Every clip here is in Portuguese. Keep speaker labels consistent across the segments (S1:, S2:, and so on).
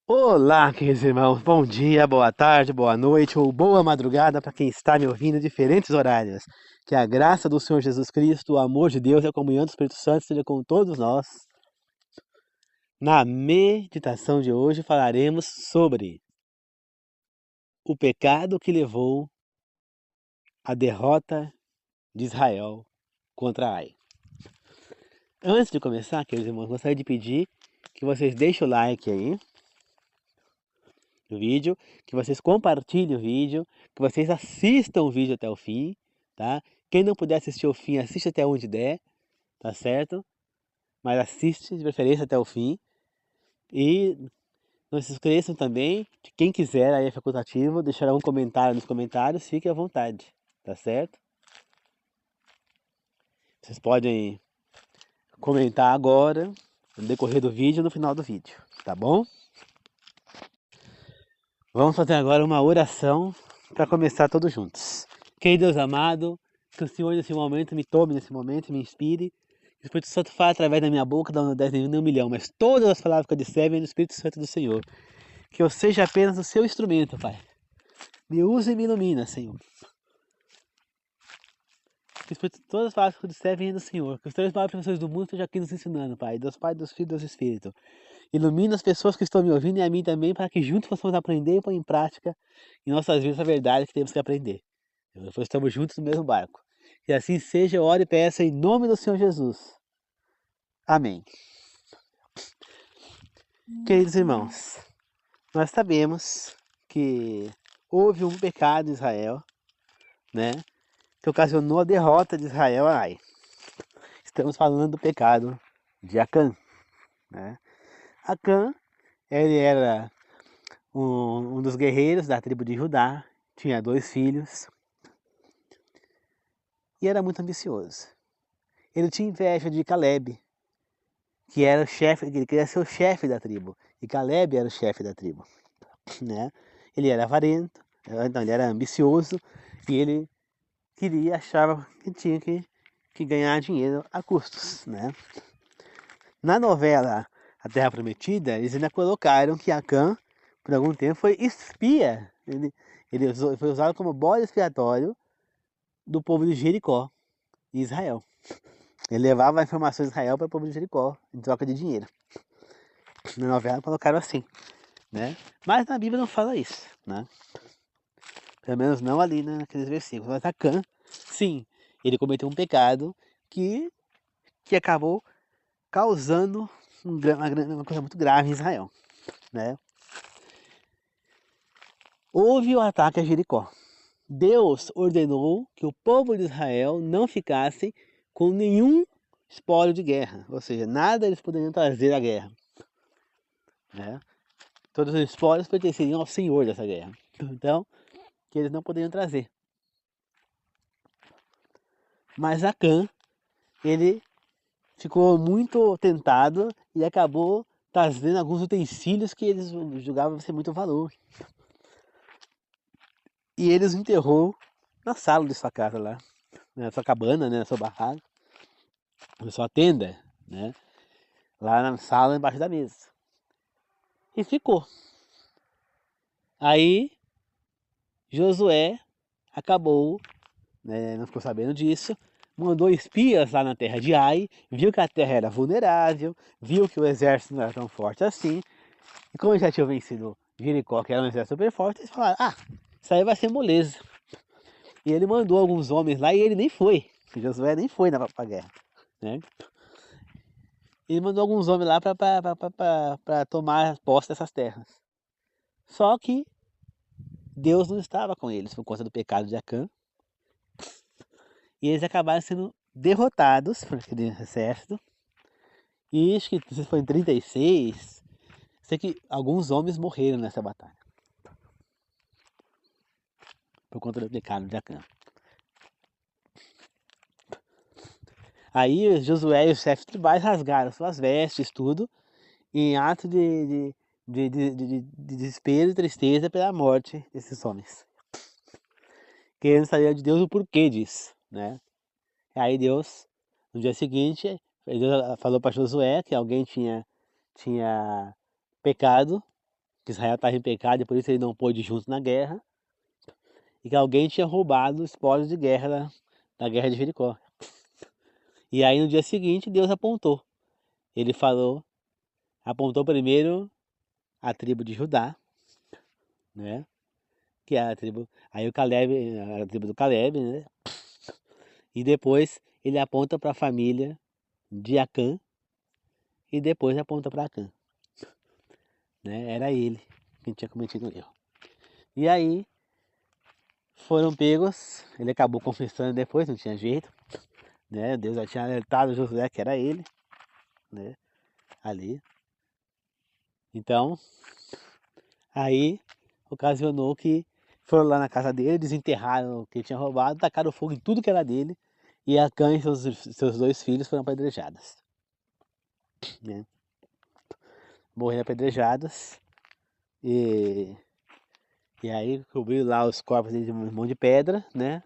S1: Olá, queridos irmãos, bom dia, boa tarde, boa noite ou boa madrugada para quem está me ouvindo em diferentes horários. Que a graça do Senhor Jesus Cristo, o amor de Deus e a comunhão do Espírito Santo esteja com todos nós. Na meditação de hoje falaremos sobre o pecado que levou à derrota de Israel contra Ai. Antes de começar, queridos irmãos, gostaria de pedir que vocês deixem o like aí no vídeo, que vocês compartilhem o vídeo, que vocês assistam o vídeo até o fim, tá? Quem não puder assistir o fim, assiste até onde der, tá certo? Mas assiste de preferência até o fim. E não se esqueçam também, de quem quiser, aí é facultativo, deixar um comentário nos comentários, fique à vontade, tá certo? Vocês podem comentar agora, no decorrer do vídeo e no final do vídeo, tá bom? Vamos fazer agora uma oração para começar todos juntos. Querido Deus amado, que o Senhor nesse momento me tome nesse momento, me inspire. Que o Espírito Santo fale através da minha boca, não 10 nem 1 milhão, mas todas as palavras que eu disser vêm do Espírito Santo do Senhor. Que eu seja apenas o seu instrumento, Pai. Me use e me ilumina, Senhor. Que todas as palavras que eu disser venham do Senhor. Que os três maiores professores do mundo estejam aqui nos ensinando, Pai. Deus Pai, Deus Filho, Deus Espírito. Ilumina as pessoas que estão me ouvindo e a mim também, para que juntos possamos aprender e pôr em prática em nossas vidas a verdade que temos que aprender. Depois estamos juntos no mesmo barco. Que assim seja, eu oro e peço em nome do Senhor Jesus. Amém. Queridos irmãos, nós sabemos que houve um pecado em Israel, né? Que ocasionou a derrota de Israel a Ai. Estamos falando do pecado de Acã, né? Acã, ele era um dos guerreiros da tribo de Judá, tinha 2 filhos e era muito ambicioso. Ele tinha inveja de Caleb, que era o chefe, ele queria ser o chefe da tribo, e Caleb era o chefe da tribo, né? Ele era avarento, então ele era ambicioso e ele achava que tinha que ganhar dinheiro a custos, né? Na novela A Terra Prometida, eles ainda colocaram que Acã, por algum tempo, foi espia. Ele foi usado como bode expiatório do povo de Jericó, em Israel. Ele levava informações de Israel para o povo de Jericó, em troca de dinheiro. Na novela colocaram assim, né? Mas na Bíblia não fala isso, né? Pelo menos não ali naqueles versículos. Mas Acã, sim, ele cometeu um pecado que, que acabou causando uma coisa muito grave em Israel, né? Houve o ataque a Jericó. Deus ordenou que o povo de Israel não ficasse com nenhum espólio de guerra, ou seja, nada eles poderiam trazer à guerra, né? Todos os espólios pertenceriam ao Senhor dessa guerra, então que eles não poderiam trazer. Mas Acã, ele ficou muito tentado e acabou trazendo alguns utensílios que eles julgavam ser muito valor. E ele os enterrou na sala de sua casa lá, na sua cabana, né, na sua barraca, na sua tenda, né, lá na sala embaixo da mesa. E ficou. Aí Josué acabou, né, não ficou sabendo disso, mandou espias lá na terra de Ai, viu que a terra era vulnerável, viu que o exército não era tão forte assim, e como já tinham vencido Jericó, que era um exército super forte, eles falaram, isso aí vai ser moleza. E ele mandou alguns homens lá e ele nem foi, Josué nem foi pra guerra, né? Ele mandou alguns homens lá para tomar posse dessas terras. Só que Deus não estava com eles por conta do pecado de Acã. E eles acabaram sendo derrotados por aquele exército. E acho que se foi em 36, sei que alguns homens morreram nessa batalha. Por conta do pecado de Acã. Aí Josué e os chefes tribais rasgaram suas vestes, tudo, em ato de desespero e tristeza pela morte desses homens. Querendo saber de Deus o porquê disso, né? Aí Deus, no dia seguinte, Deus falou para Josué que alguém tinha pecado que Israel estava em pecado e por isso ele não pôde ir junto na guerra, e que alguém tinha roubado os espólios de guerra da guerra de Jericó. E aí no dia seguinte Deus apontou. Ele apontou primeiro a tribo de Judá, né? Que é a tribo, aí o Caleb, a tribo do Caleb, né? E depois ele aponta para a família de Acã e depois aponta para Acã, né? Era ele que tinha cometido o erro. E aí foram pegos, ele acabou confessando depois, não tinha jeito, né? Deus já tinha alertado Josué que era ele, né? Ali. Então, aí ocasionou que foram lá na casa dele, desenterraram o que ele tinha roubado, tacaram fogo em tudo que era dele, e Acã e seus 2 filhos foram apedrejados, né? Morreram apedrejados, e aí cobriram lá os corpos dele de um monte de pedra, né?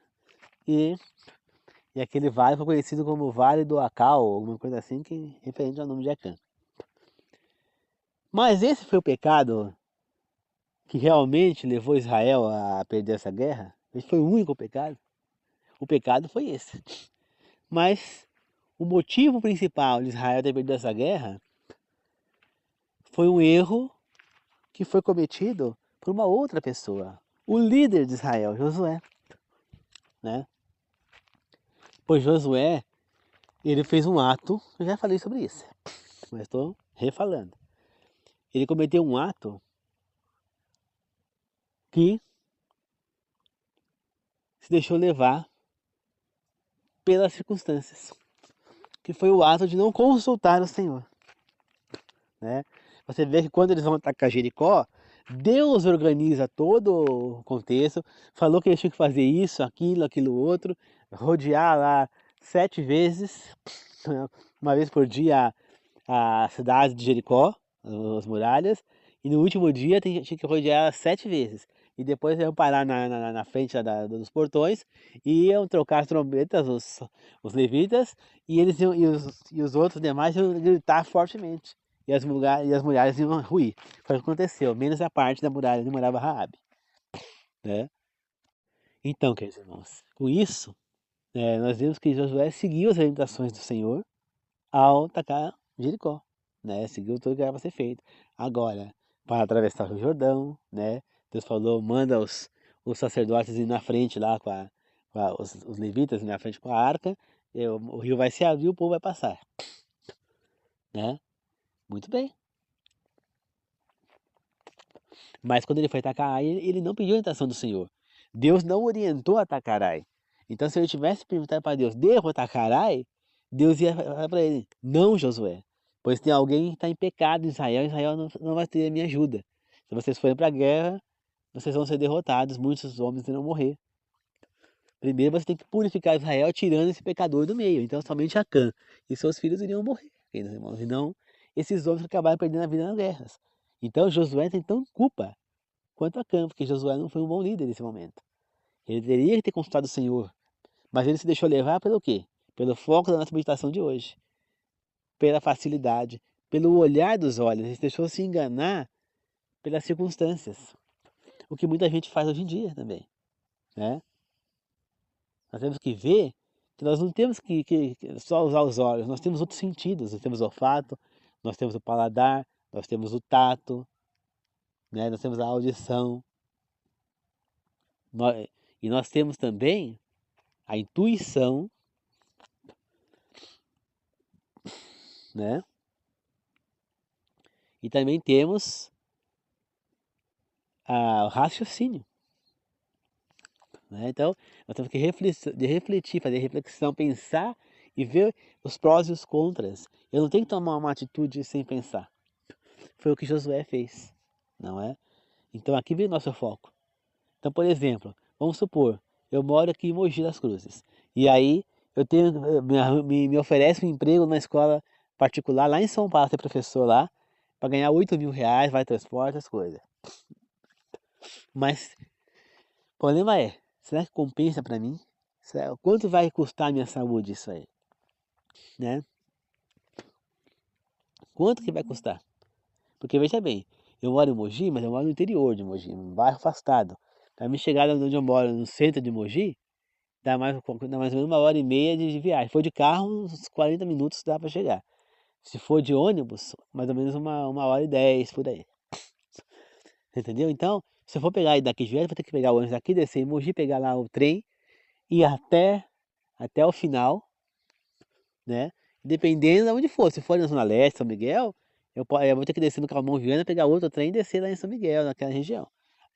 S1: E aquele vale foi conhecido como Vale do Acal, alguma coisa assim, que referente ao nome de Acã. Mas esse foi o pecado que realmente levou Israel a perder essa guerra? Esse foi o único pecado? O pecado foi esse. Mas o motivo principal de Israel ter perdido essa guerra foi um erro que foi cometido por uma outra pessoa, o líder de Israel, Josué, né? Pois Josué, ele fez um ato, eu já falei sobre isso, mas estou refalando. Ele cometeu um ato que se deixou levar pelas circunstâncias, que foi o ato de não consultar o Senhor, né? Você vê que quando eles vão atacar Jericó, Deus organiza todo o contexto, falou que eles tinham que fazer isso, aquilo outro, rodear lá 7 vezes, uma vez por dia a cidade de Jericó, as muralhas, e no último dia tinha que rodear ela 7 vezes. E depois iam parar na frente dos portões e iam trocar as trombetas, os levitas, e eles e os outros demais iam gritar fortemente. E as muralhas iam ruir. Foi o que aconteceu, menos a parte da muralha onde morava Raabe, né? Então, queridos irmãos, com isso, nós vemos que Josué seguiu as orientações do Senhor ao atacar Jericó, né? Seguiu tudo que era para ser feito. Agora, para atravessar o Rio Jordão, né? Deus falou, manda os sacerdotes ir na frente lá os levitas ir na frente com a arca, o rio vai se abrir, o povo vai passar, né? Muito bem. Mas quando ele foi atacar Ai, ele não pediu a orientação do Senhor. Deus não orientou a atacar Ai. Então, se ele tivesse perguntado para Deus, devo atacar Ai, Deus ia falar para ele, não, Josué, pois tem alguém que está em pecado em Israel, Israel não vai ter a minha ajuda. Se vocês forem para a guerra, vocês vão ser derrotados, muitos homens irão morrer. Primeiro você tem que purificar Israel, tirando esse pecador do meio. Então, somente Acã e seus filhos iriam morrer, queridos irmãos, e não esses homens que acabaram perdendo a vida nas guerras. Então, Josué tem tão culpa quanto Acã, porque Josué não foi um bom líder nesse momento. Ele teria que ter consultado o Senhor, mas ele se deixou levar pelo quê? Pelo foco da nossa meditação de hoje, pela facilidade, pelo olhar dos olhos. Ele se deixou se enganar pelas circunstâncias, o que muita gente faz hoje em dia também, né? Nós temos que ver que nós não temos que só usar os olhos, nós temos outros sentidos, nós temos o olfato, nós temos o paladar, nós temos o tato, né? Nós temos a audição, e nós temos também a intuição, né? E também temos o raciocínio, né? Então, nós temos que refletir, fazer reflexão, pensar e ver os prós e os contras. Eu não tenho que tomar uma atitude sem pensar. Foi o que Josué fez, não é? Então aqui vem nosso foco. Então, por exemplo, vamos supor, eu moro aqui em Mogi das Cruzes, e aí eu tenho, me oferece um emprego na escola particular lá em São Paulo, ser professor lá, para ganhar 8.000 reais, vai transporte, as coisas. Mas o problema é, será que compensa para mim? Quanto vai custar a minha saúde isso aí? Né? Quanto que vai custar? Porque veja bem, Eu moro em Mogi, mas eu moro no interior de Mogi, num bairro afastado. Para mim chegar onde eu moro, no centro de Mogi, dá mais ou menos 1h30 de viagem. Se for de carro, uns 40 minutos dá para chegar. Se for de ônibus, mais ou menos 1h10 por aí. Você entendeu? Então, se eu for pegar daqui de viagem, vou ter que pegar o ônibus daqui, descer em Mogi, pegar lá o trem, ir até o final, né? Dependendo de onde for. Se for na Zona Leste, São Miguel, eu vou ter que descer no Calmon Viana, pegar outro trem e descer lá em São Miguel, naquela região.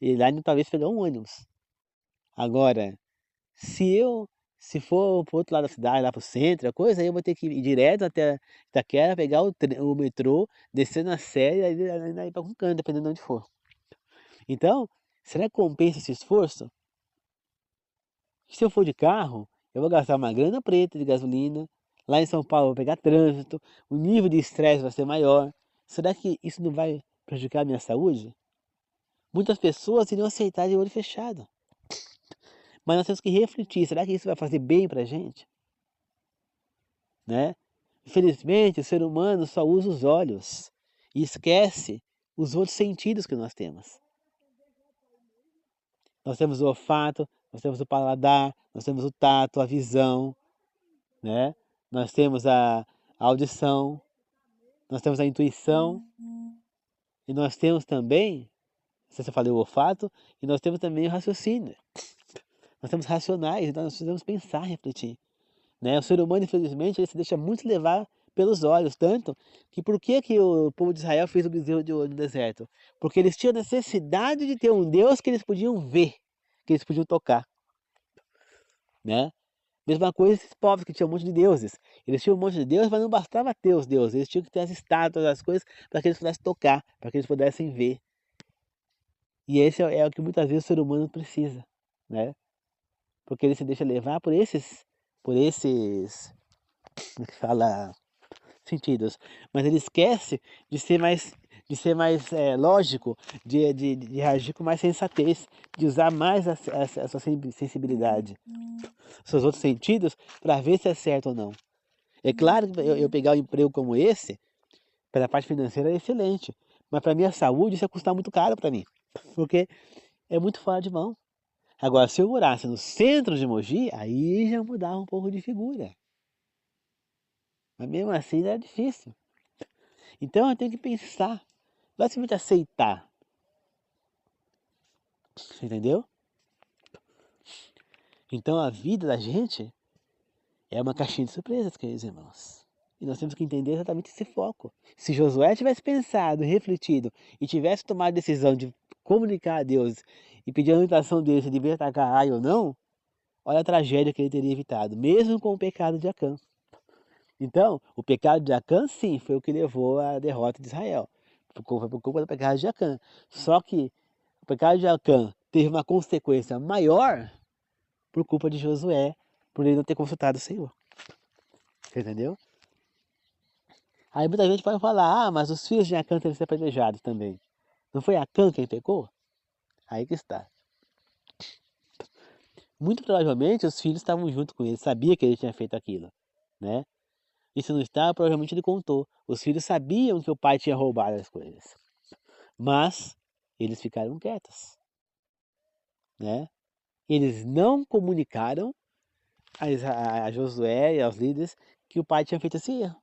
S1: E lá talvez pegar um ônibus. Agora, se eu se for pro outro lado da cidade, lá pro centro, a coisa, aí eu vou ter que ir direto até Itaquera, pegar o metrô, descer na Sé e aí ir pra algum canto, dependendo de onde for. Então, será que compensa esse esforço? Se eu for de carro, eu vou gastar uma grana preta de gasolina. Lá em São Paulo eu vou pegar trânsito, o nível de estresse vai ser maior. Será que isso não vai prejudicar a minha saúde? Muitas pessoas iriam aceitar de olho fechado. Mas nós temos que refletir, será que isso vai fazer bem pra gente? Né? Infelizmente, o ser humano só usa os olhos e esquece os outros sentidos que nós temos. Nós temos o olfato, nós temos o paladar, nós temos o tato, a visão, né? Nós temos a audição, nós temos a intuição e nós temos também, não sei se eu falei o olfato, e nós temos também o raciocínio. Nós temos racionais, então nós precisamos pensar, refletir. Né? O ser humano, infelizmente, ele se deixa muito levar pelos olhos, tanto que por que o povo de Israel fez o bezerro de ouro no deserto? Porque eles tinham necessidade de ter um Deus que eles podiam ver, que eles podiam tocar, né? Mesma coisa esses povos que tinham um monte de deuses. Eles tinham um monte de deuses, mas não bastava ter os deuses. Eles tinham que ter as estátuas, as coisas, para que eles pudessem tocar, para que eles pudessem ver. E esse é o que muitas vezes o ser humano precisa, né? Porque ele se deixa levar por esses, como é que fala, sentidos. Mas ele esquece de ser mais lógico, de reagir com mais sensatez, de usar mais a sua sensibilidade, seus outros sentidos, para ver se é certo ou não. É claro que eu pegar um emprego como esse, pela parte financeira é excelente, mas para minha saúde isso ia custar muito caro para mim, porque é muito fora de mão. Agora, se eu morasse no centro de Mogi, aí já mudava um pouco de figura. Mas mesmo assim era difícil. Então eu tenho que pensar, não é simplesmente aceitar. Você entendeu? Então a vida da gente é uma caixinha de surpresas, queridos irmãos. E nós temos que entender exatamente esse foco. Se Josué tivesse pensado, refletido e tivesse tomado a decisão de comunicar a Deus e pedir a orientação dele se devia atacar Ai ou não, olha a tragédia que ele teria evitado, mesmo com o pecado de Acã. Então, o pecado de Acã, sim, foi o que levou à derrota de Israel. Foi por culpa do pecado de Acã. Só que o pecado de Acã teve uma consequência maior por culpa de Josué, por ele não ter consultado o Senhor. Você entendeu? Aí muita gente pode falar, mas os filhos de Acã têm que ser apedrejados também. Não foi Acã quem pecou? Aí que está. Muito provavelmente os filhos estavam junto com ele, sabia que ele tinha feito aquilo, né? E se não estava, provavelmente ele contou. Os filhos sabiam que o pai tinha roubado as coisas. Mas eles ficaram quietos, né? Eles não comunicaram a Josué e aos líderes que o pai tinha feito esse erro.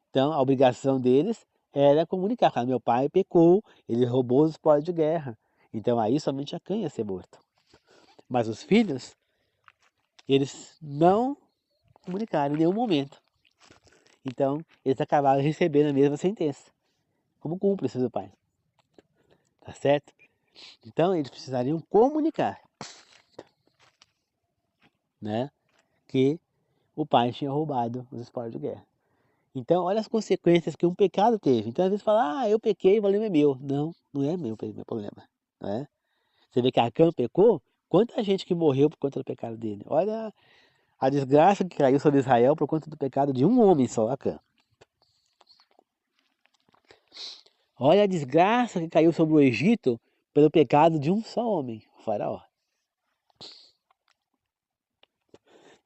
S1: Então, a obrigação deles era comunicar. Falar, meu pai pecou, ele roubou os espólios de guerra. Então, aí somente Acã ia ser morto. Mas os filhos, eles não comunicaram em nenhum momento. Então, eles acabaram recebendo a mesma sentença, como cúmplices do pai. Tá certo? Então, eles precisariam comunicar, né, que o pai tinha roubado os espólios de guerra. Então, olha as consequências que um pecado teve. Então, às vezes fala, eu pequei, o problema é meu. Não, não é meu problema. Né? Você vê que Acã pecou, quanta gente que morreu por conta do pecado dele. Olha a desgraça que caiu sobre Israel por conta do pecado de um homem só, Acã. Olha a desgraça que caiu sobre o Egito pelo pecado de um só homem, o faraó.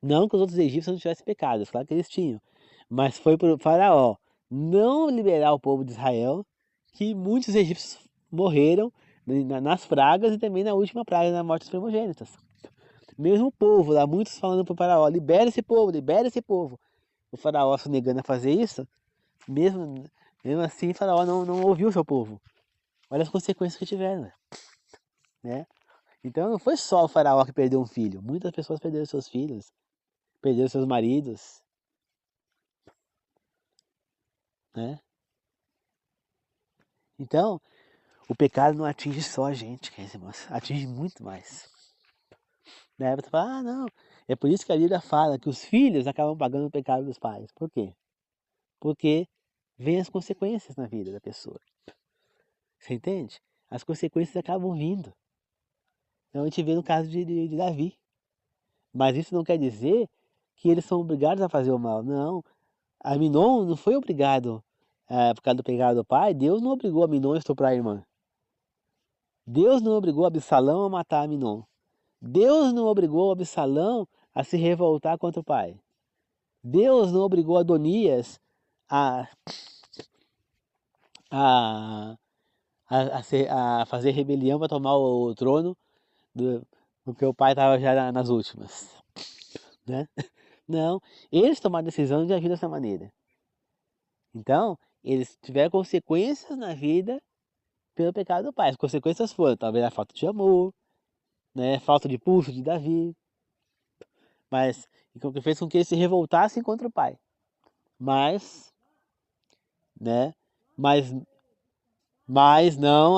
S1: Não que os outros egípcios não tivessem pecados, claro que eles tinham. Mas foi por faraó não liberar o povo de Israel que muitos egípcios morreram nas pragas e também na última praga, na morte dos primogênitos. Mesmo o povo lá, muitos falando para o faraó, libera esse povo, libera esse povo. O faraó se negando a fazer isso, mesmo assim o faraó não ouviu o seu povo. Olha as consequências que tiveram, né? Então não foi só o faraó que perdeu um filho, muitas pessoas perderam seus filhos, perderam seus maridos, né? Então, o pecado não atinge só a gente, quer dizer, atinge muito mais. Né? Você fala, ah, não. É por isso que a Bíblia fala que os filhos acabam pagando o pecado dos pais. Por quê? Porque vem as consequências na vida da pessoa. Você entende? As consequências acabam vindo. Então a gente vê no caso de Davi. Mas isso não quer dizer que eles são obrigados a fazer o mal. Não. Aminon não foi obrigado por causa do pecado do pai. Deus não obrigou Aminon a estuprar a irmã. Deus não obrigou Absalão a matar Aminon. Deus não obrigou Absalão a se revoltar contra o pai. Deus não obrigou Adonias a, a, a fazer rebelião para tomar o trono, porque o pai estava já nas últimas. Né? Não, eles tomaram a decisão de agir dessa maneira. Então, eles tiveram consequências na vida pelo pecado do pai. As consequências foram talvez a falta de amor, né, falta de pulso de Davi, mas o que fez com que eles se revoltassem contra o pai. Mas, né, mas não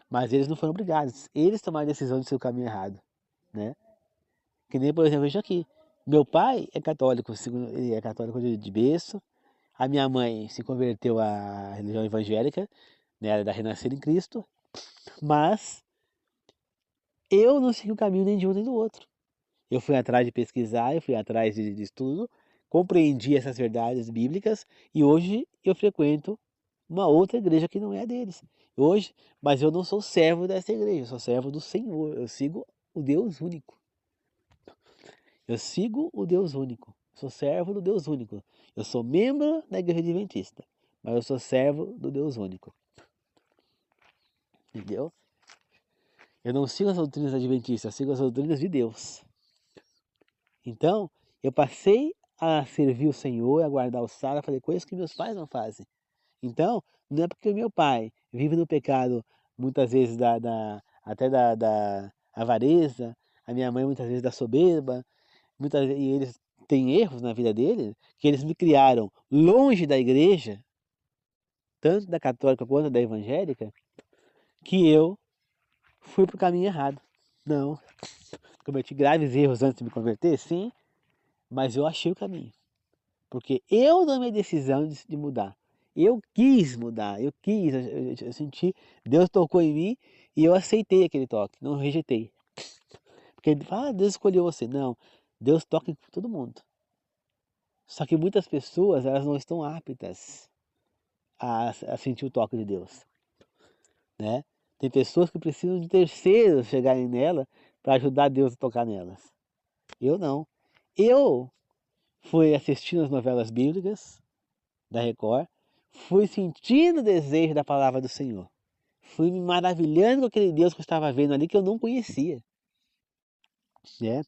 S1: mas eles não foram obrigados. Eles tomaram a decisão de ser o caminho errado, né? Que nem, por exemplo, veja aqui. Meu pai é católico, ele é católico de berço. A minha mãe se converteu à religião evangélica, né, ela é da Renascer em Cristo. Mas eu não segui o caminho nem de um nem do outro. Eu fui atrás de pesquisar, eu fui atrás de estudo, compreendi essas verdades bíblicas e hoje eu frequento uma outra igreja que não é a deles. Hoje, mas eu não sou servo dessa igreja, eu sou servo do Senhor. Eu sigo o Deus único. Eu sigo o Deus único. Sou servo do Deus único. Eu sou membro da igreja adventista, mas eu sou servo do Deus único. Entendeu? Eu não sigo as doutrinas adventistas, eu sigo as doutrinas de Deus. Então, eu passei a servir o Senhor, a guardar o sábado, a fazer coisas que meus pais não fazem. Então, não é porque meu pai vive no pecado, muitas vezes até da avareza, a minha mãe muitas vezes da soberba, e eles têm erros na vida deles, que eles me criaram longe da igreja, tanto da católica quanto da evangélica, que eu fui para o caminho errado. Não, cometi graves erros antes de me converter, sim, mas eu achei o caminho. Porque eu tomei a decisão de mudar. Eu quis mudar, eu senti, Deus tocou em mim e eu aceitei aquele toque, não rejeitei. Porque ele fala, Deus escolheu você. Não, Deus toca em todo mundo. Só que muitas pessoas, elas não estão aptas a sentir o toque de Deus, né? Tem pessoas que precisam de terceiros chegarem nela para ajudar Deus a tocar nelas. Eu não. Eu fui assistindo as novelas bíblicas da Record, fui sentindo o desejo da palavra do Senhor. Fui me maravilhando com aquele Deus que eu estava vendo ali que eu não conhecia, né?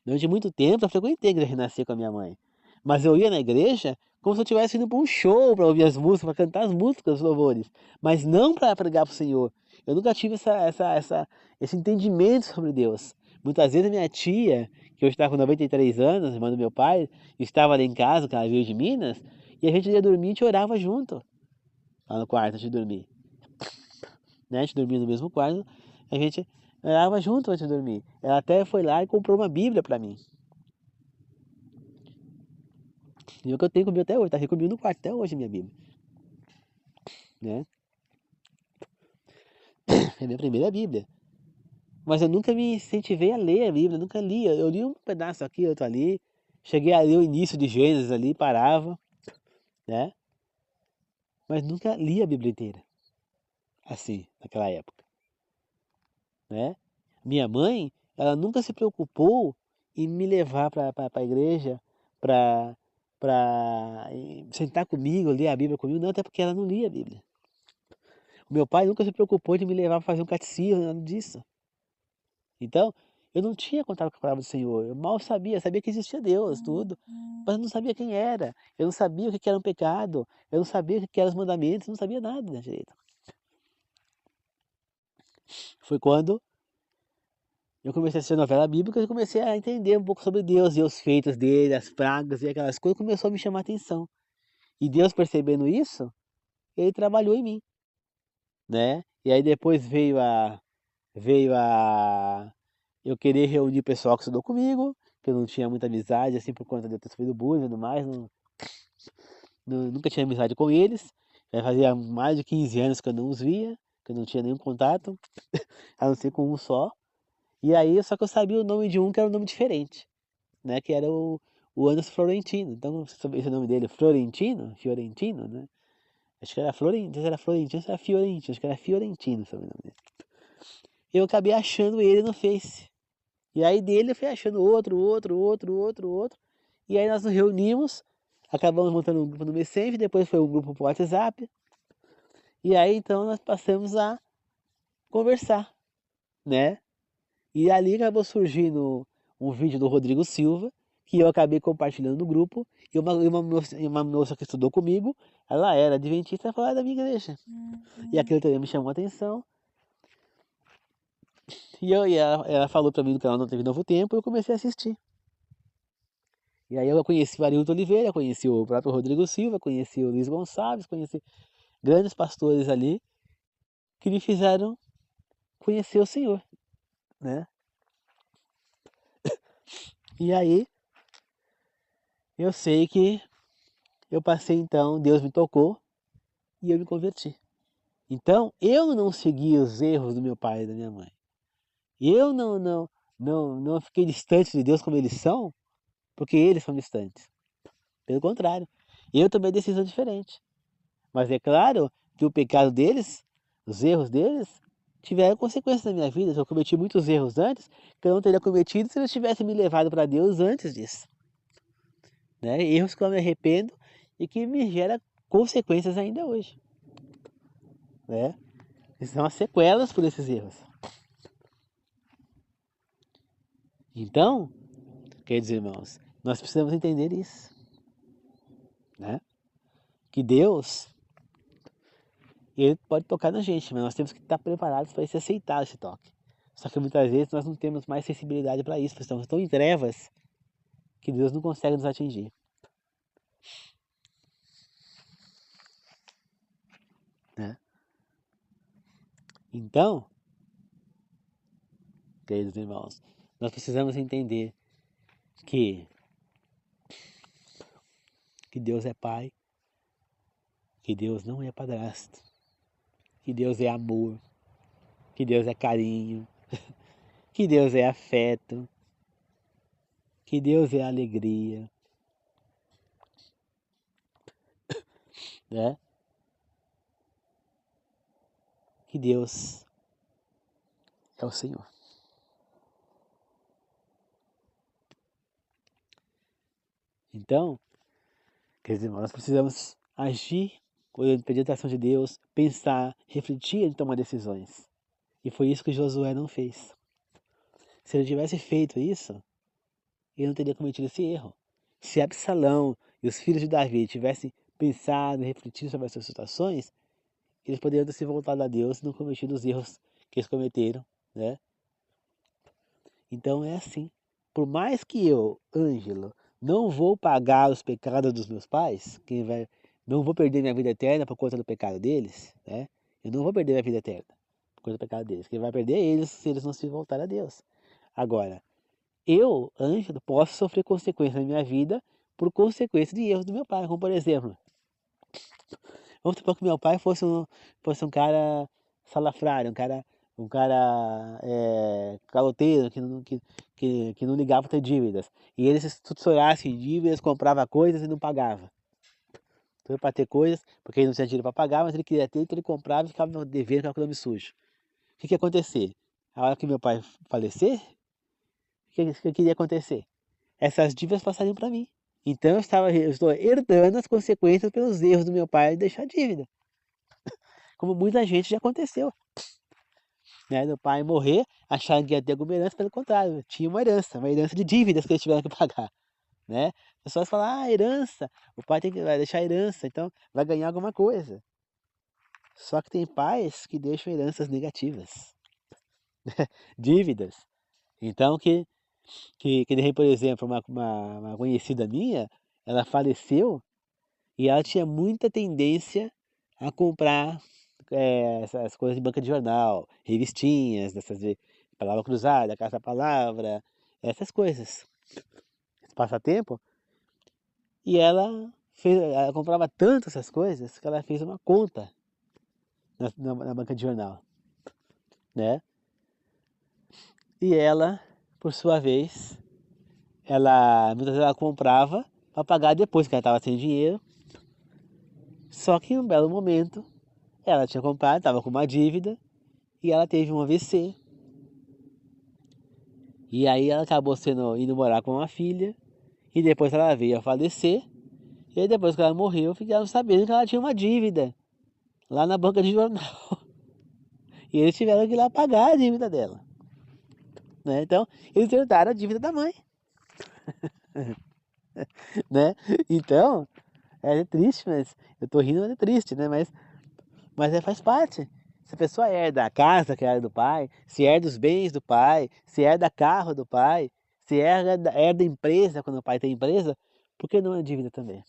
S1: Durante muito tempo eu frequentei a igreja Renascer com a minha mãe. Mas eu ia na igreja como se eu estivesse indo para um show, para ouvir as músicas, para cantar as músicas, os louvores. Mas não para pregar para o Senhor. Eu nunca tive esse entendimento sobre Deus. Muitas vezes a minha tia, que hoje está com 93 anos, irmã do meu pai, estava ali em casa, que ela veio de Minas, e a gente ia dormir e a gente orava junto. Lá no quarto, antes de dormir. Né? A gente dormia no mesmo quarto, a gente orava junto antes de dormir. Ela até foi lá e comprou uma Bíblia para mim. E o que eu tenho comigo até hoje, tá aqui comigo no quarto até hoje, minha Bíblia. Né? É a minha primeira Bíblia. Mas eu nunca me incentivei a ler a Bíblia, nunca li. Eu li um pedaço aqui, outro ali. Cheguei a ler o início de Gênesis ali, parava, né? Mas nunca li a Bíblia inteira. Assim, naquela época, né? Minha mãe, ela nunca se preocupou em me levar para a igreja, para para sentar comigo, ler a Bíblia comigo, não, até porque ela não lia a Bíblia. O meu pai nunca se preocupou de me levar para fazer um catecismo, nada disso. Então, eu não tinha contato com a palavra do Senhor, eu mal sabia que existia Deus, tudo, mas eu não sabia quem era, eu não sabia o que era um pecado, eu não sabia o que eram os mandamentos, eu não sabia nada da direito. Foi quando eu comecei a assistir novela bíblica e comecei a entender um pouco sobre Deus e os feitos dele, as pragas e aquelas coisas, começou a me chamar a atenção. E Deus, percebendo isso, ele trabalhou em mim, né? E aí depois veio a eu querer reunir o pessoal que estudou comigo, que eu não tinha muita amizade, assim, por conta de eu ter sofrido bullying e tudo mais, nunca tinha amizade com eles. Já fazia mais de 15 anos que eu não os via, que eu não tinha nenhum contato, a não ser com um só. E aí, só que eu sabia o nome de um que era um nome diferente, né? Que era o Anos Florentino. Então, esse nome dele, Fiorentino, né? Acho que era Florentino, ou era Fiorentino, acho que era Fiorentino, sobre o nome dele. Eu acabei achando ele no Face. E aí dele eu fui achando outro. E aí nós nos reunimos, acabamos montando um grupo no Messenger, depois foi um grupo pro WhatsApp. E aí então nós passamos a conversar, né? E ali acabou surgindo um vídeo do Rodrigo Silva, que eu acabei compartilhando no grupo, e uma moça que estudou comigo, ela era adventista, falou, da minha igreja. E aquilo também me chamou a atenção. E ela falou pra mim do canal Não Teve Novo Tempo, e eu comecei a assistir. E aí eu conheci o Arilton Oliveira, conheci o próprio Rodrigo Silva, conheci o Luiz Gonçalves, conheci grandes pastores ali que me fizeram conhecer o Senhor, né? E aí eu sei que eu passei então, Deus me tocou e eu me converti. Então eu não segui os erros do meu pai e da minha mãe. Eu não fiquei distante de Deus como eles são, porque eles são distantes. Pelo contrário, eu tomei decisão diferente. Mas é claro que o pecado deles, os erros deles, tiveram consequências na minha vida. Eu cometi muitos erros antes que eu não teria cometido se eles tivessem me levado para Deus antes disso. Né? Erros que eu me arrependo e que me geram consequências ainda hoje. Né? E são as sequelas por esses erros. Então, queridos irmãos, nós precisamos entender isso. Né? Que Deus, Ele pode tocar na gente, mas nós temos que estar preparados para aceitar esse toque. Só que muitas vezes nós não temos mais sensibilidade para isso, estamos tão em trevas que Deus não consegue nos atingir. Né? Então, queridos irmãos, nós precisamos entender que Deus é Pai, que Deus não é padrasto, que Deus é amor, que Deus é carinho, que Deus é afeto, que Deus é alegria, né? Que Deus é o Senhor. Então, quer dizer, nós precisamos agir olhando para a direção de Deus, pensar, refletir e tomar decisões. E foi isso que Josué não fez. Se ele tivesse feito isso, ele não teria cometido esse erro. Se Absalão e os filhos de Davi tivessem pensado e refletido sobre essas situações, eles poderiam ter se voltado a Deus e não cometido os erros que eles cometeram, né? Então é assim. Por mais que eu, Ângelo, não vou pagar os pecados dos meus pais, não vou perder minha vida eterna por conta do pecado deles, né? Eu não vou perder minha vida eterna por conta do pecado deles. Quem vai perder é eles se eles não se voltarem a Deus. Agora, eu, Ângelo, posso sofrer consequências na minha vida por consequência de erros do meu pai. Como por exemplo, vamos supor que meu pai fosse um cara salafrário, um cara caloteiro, que não ligava para ter dívidas. E ele se estruturasse em dívidas, comprava coisas e não pagava. Então, para ter coisas, porque ele não tinha dinheiro para pagar, mas ele queria ter, então ele comprava e ficava devendo, ficava com o nome sujo. O que ia acontecer? A hora que meu pai falecer, o que iria acontecer? Essas dívidas passariam para mim. Então eu estou herdando as consequências pelos erros do meu pai de deixar dívida. Como muita gente já aconteceu. Né? Do pai morrer, achando que ia ter alguma herança, pelo contrário, tinha uma herança de dívidas que eles tiveram que pagar. Né? As pessoas falam, herança, o pai vai deixar herança, então vai ganhar alguma coisa. Só que tem pais que deixam heranças negativas, dívidas. Então, por exemplo, uma conhecida minha, ela faleceu e ela tinha muita tendência a comprar essas coisas de banca de jornal, revistinhas, dessas de palavra cruzada, caça-palavra, essas coisas, esse passatempo. E ela comprava tanto essas coisas que ela fez uma conta na banca de jornal, né? E ela, por sua vez, muitas vezes ela comprava para pagar depois que ela estava sem dinheiro. Só que em um belo momento, ela tinha comprado, estava com uma dívida e ela teve um AVC. E aí ela acabou indo morar com uma filha e depois ela veio a falecer. E aí depois que ela morreu, ficaram sabendo que ela tinha uma dívida lá na banca de jornal. E eles tiveram que ir lá pagar a dívida dela. Né? Então, eles herdaram a dívida da mãe. Né? Então, é triste, mas eu tô rindo, mas é triste, né? Mas faz parte. Se a pessoa herda a casa que era do pai, se herda os bens do pai, se herda carro do pai, se herda empresa quando o pai tem empresa, por que não a dívida também?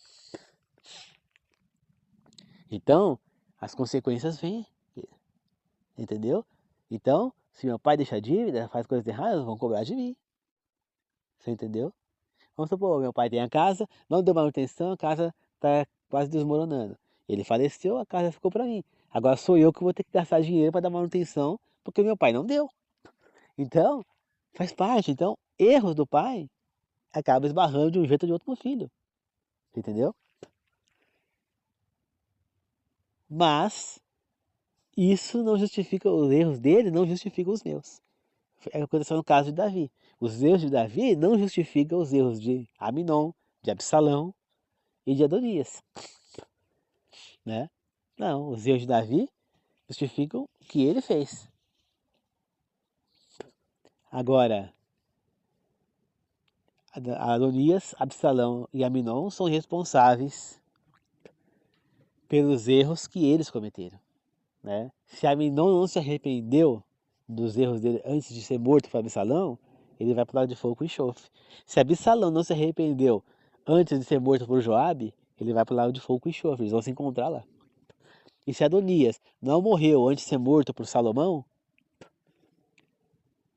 S1: Então, as consequências vêm, entendeu? Então, se meu pai deixa dívida, faz coisas erradas, vão cobrar de mim. Você entendeu? Vamos supor, meu pai tem a casa, não deu manutenção, a casa está quase desmoronando. Ele faleceu, a casa ficou para mim. Agora sou eu que vou ter que gastar dinheiro para dar manutenção, porque meu pai não deu. Então, faz parte. Então, erros do pai acabam esbarrando de um jeito ou de outro no filho. Entendeu? Mas isso não justifica os erros dele, não justifica os meus. É o que aconteceu no caso de Davi. Os erros de Davi não justificam os erros de Aminon, de Absalão e de Adonias. Né? Não, os erros de Davi justificam o que ele fez. Agora, Adonias, Absalão e Aminon são responsáveis pelos erros que eles cometeram. Né? Se Aminon não se arrependeu dos erros dele antes de ser morto por Absalão, ele vai para o lago de fogo e enxofre. Se Absalão não se arrependeu antes de ser morto por Joabe, ele vai para o lago de fogo e enxofre. Eles vão se encontrar lá. E se Adonias não morreu antes de ser morto por Salomão,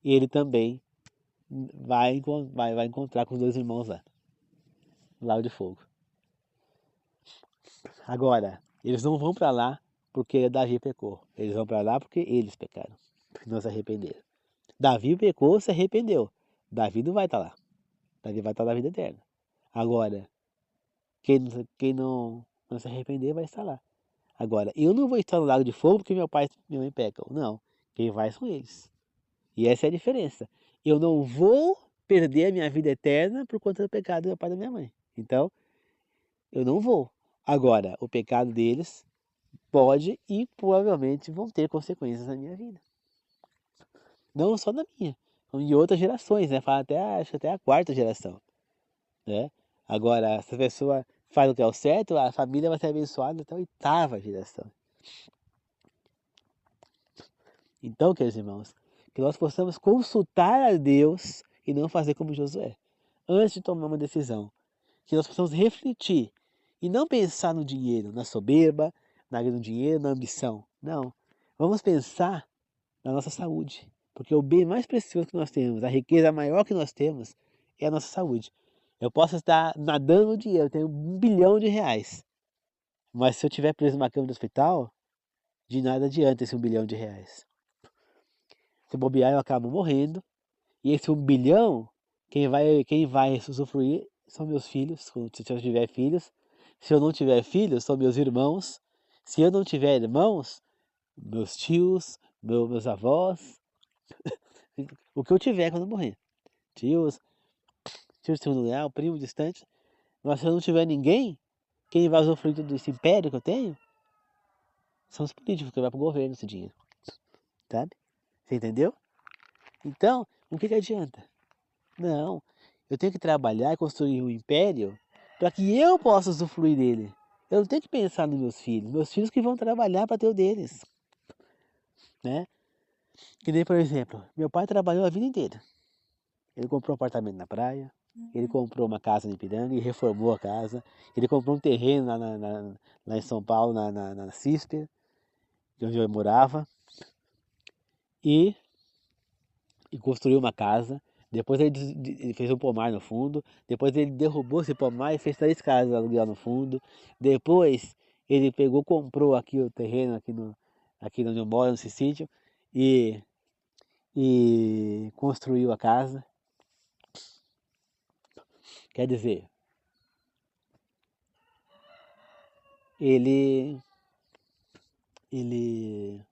S1: ele também vai encontrar com os dois irmãos lá, no lago de fogo. Agora, eles não vão para lá porque Davi pecou. Eles vão para lá porque eles pecaram, porque não se arrependeram. Davi pecou, se arrependeu. Davi não vai estar lá. Davi vai estar na vida eterna. Agora, quem não se arrepender vai estar lá. Agora, eu não vou estar no lago de fogo porque meu pai e minha mãe pecam. Não. Quem vai são eles. E essa é a diferença. Eu não vou perder a minha vida eterna por conta do pecado do meu pai e da minha mãe. Então, eu não vou. Agora, o pecado deles pode e provavelmente vão ter consequências na minha vida. Não só na minha, como em outras gerações, né? Fala acho que até a quarta geração, né? Agora, se a pessoa faz o que é o certo, a família vai ser abençoada até a oitava geração. Então, queridos irmãos, que nós possamos consultar a Deus e não fazer como Josué, antes de tomar uma decisão. Que nós possamos refletir e não pensar no dinheiro, na soberba, no dinheiro, na ambição. Não. Vamos pensar na nossa saúde. Porque o bem mais precioso que nós temos, a riqueza maior que nós temos, é a nossa saúde. Eu posso estar nadando no dinheiro, eu tenho R$ 1 bilhão. Mas se eu estiver preso numa cama de hospital, de nada adianta esse R$ 1 bilhão. Se bobear, eu acabo morrendo. E esse 1 bilhão, quem vai usufruir são meus filhos, se eu tiver filhos. Se eu não tiver filhos, são meus irmãos. Se eu não tiver irmãos, meus tios, meus avós, o que eu tiver quando eu morrer. Tios de segundo grau, primo distante, Mas se eu não tiver ninguém, quem vai usufruir desse império que eu tenho são os políticos, que vai pro governo esse dinheiro. Sabe? Você entendeu? Então, o que adianta? Não, eu tenho que trabalhar e construir um império para que eu possa usufruir dele. Eu não tenho que pensar nos meus filhos que vão trabalhar para ter o deles, né? Que nem, por exemplo, meu pai trabalhou a vida inteira. Ele comprou um apartamento na praia, ele comprou uma casa em Ipiranga e reformou a casa. Ele comprou um terreno lá em São Paulo, na CISP, onde eu morava, e, e construiu uma casa. Depois ele fez um pomar no fundo. Depois ele derrubou esse pomar e fez 3 casas de aluguel no fundo. Depois ele pegou, comprou aqui o terreno, aqui onde eu moro, nesse sítio, e, e construiu a casa. Quer dizer, ele, ele,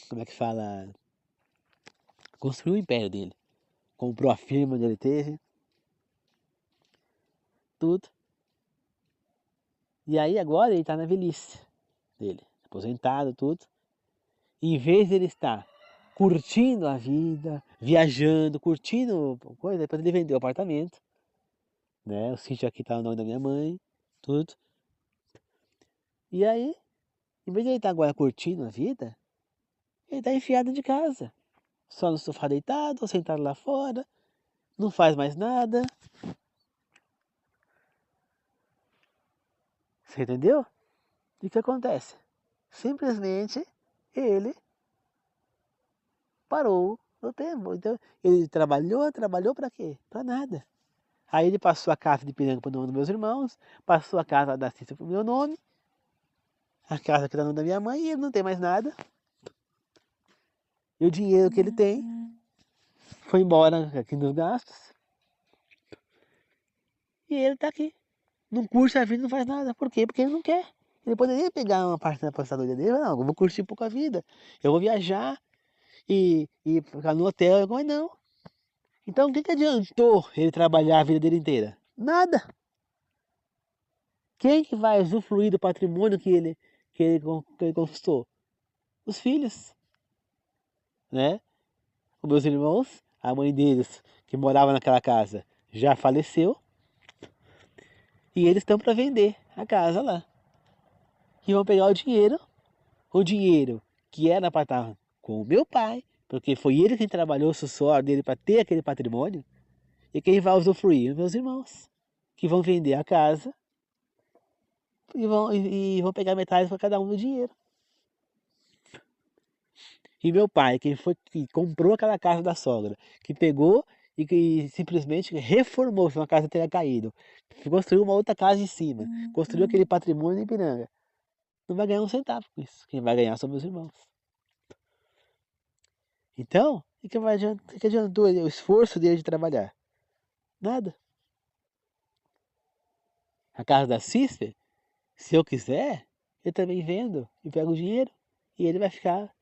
S1: como é que fala? Construiu o império dele. Comprou a firma onde ele teve, tudo. E aí agora ele está na velhice dele, aposentado, tudo. E em vez de ele estar curtindo a vida, viajando, curtindo coisa, depois ele vendeu o apartamento, né? O sítio aqui tá no nome da minha mãe, tudo. E aí, em vez de ele estar agora curtindo a vida, ele está enfiado de casa. Só no sofá deitado, ou sentado lá fora, não faz mais nada. Você entendeu? E o que acontece? Simplesmente ele parou no tempo. Então, ele trabalhou para quê? Para nada. Aí ele passou a casa de Piranga para o nome dos meus irmãos, passou a casa da Cícia para o meu nome, a casa que está no nome da minha mãe, e ele não tem mais nada. E o dinheiro que ele tem foi embora aqui nos gastos. E ele está aqui. Não curte a vida, não faz nada. Por quê? Porque ele não quer. Ele poderia pegar uma parte da aposentadoria dele, não, eu vou curtir um pouco a vida. Eu vou viajar e ficar no hotel, mas não. Então o que adiantou ele trabalhar a vida dele inteira? Nada. Quem que vai usufruir do patrimônio que ele conquistou? Os filhos, né? Os meus irmãos, a mãe deles, que morava naquela casa, já faleceu. E eles estão para vender a casa lá. E vão pegar o dinheiro que era para estar com o meu pai, porque foi ele quem trabalhou o suor dele para ter aquele patrimônio. E quem vai usufruir? Os meus irmãos, que vão vender a casa e vão pegar metade para cada um do dinheiro. E meu pai, que comprou aquela casa da sogra, que pegou e que simplesmente reformou, se uma casa teria caído, construiu uma outra casa em cima, construiu aquele patrimônio em Ipiranga, não vai ganhar um centavo com isso. Quem vai ganhar são meus irmãos. Então, o que adiantou o esforço dele de trabalhar? Nada. A casa da Sister, se eu quiser, eu também vendo e pego o dinheiro e ele vai ficar.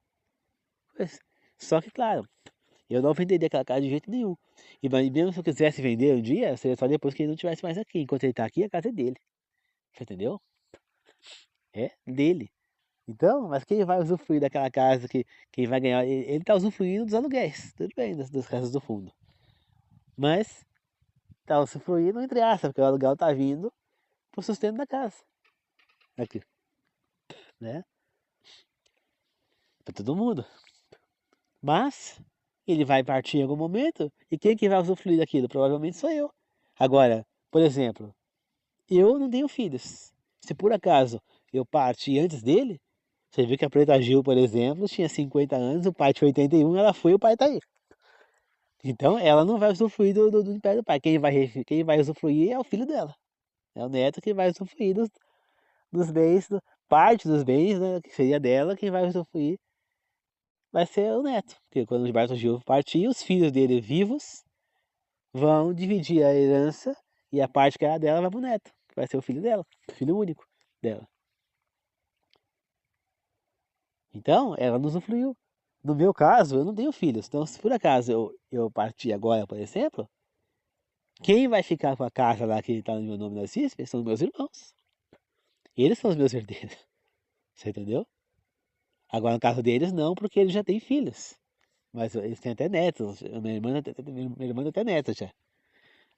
S1: Só que, claro, eu não venderia aquela casa de jeito nenhum. E mas mesmo se eu quisesse vender um dia, seria só depois que ele não estivesse mais aqui. Enquanto ele está aqui, a casa é dele. Você entendeu? É dele. Então, mas quem vai usufruir daquela casa, quem vai ganhar, ele está usufruindo dos aluguéis, tudo bem, das casas do fundo. Mas está usufruindo entre aspas, porque o aluguel está vindo pro sustento da casa. Aqui, né? Para todo mundo. Mas ele vai partir em algum momento e quem que vai usufruir daquilo? Provavelmente sou eu. Agora, por exemplo, eu não tenho filhos. Se por acaso eu partir antes dele, você vê que a Preta Gil, por exemplo, tinha 50 anos, o pai tinha 81, ela foi e o pai tá aí. Então ela não vai usufruir do império do pai. Quem vai usufruir é o filho dela. É o neto que vai usufruir dos bens, parte dos bens, né, que seria dela, quem vai usufruir vai ser o neto. Porque quando o Gilberto Gil partir, os filhos dele vivos vão dividir a herança e a parte que era dela vai pro neto, que vai ser o filho dela, o filho único dela. Então, ela não usufruiu. No meu caso, eu não tenho filhos. Então, se por acaso eu partir agora, por exemplo, Quem vai ficar com a casa lá que tá no meu nome na CISP são os meus irmãos. Eles são os meus herdeiros. Você entendeu? Agora, no caso deles, não, porque eles já têm filhos. Mas eles têm até netos. Minha irmã tem até netos já.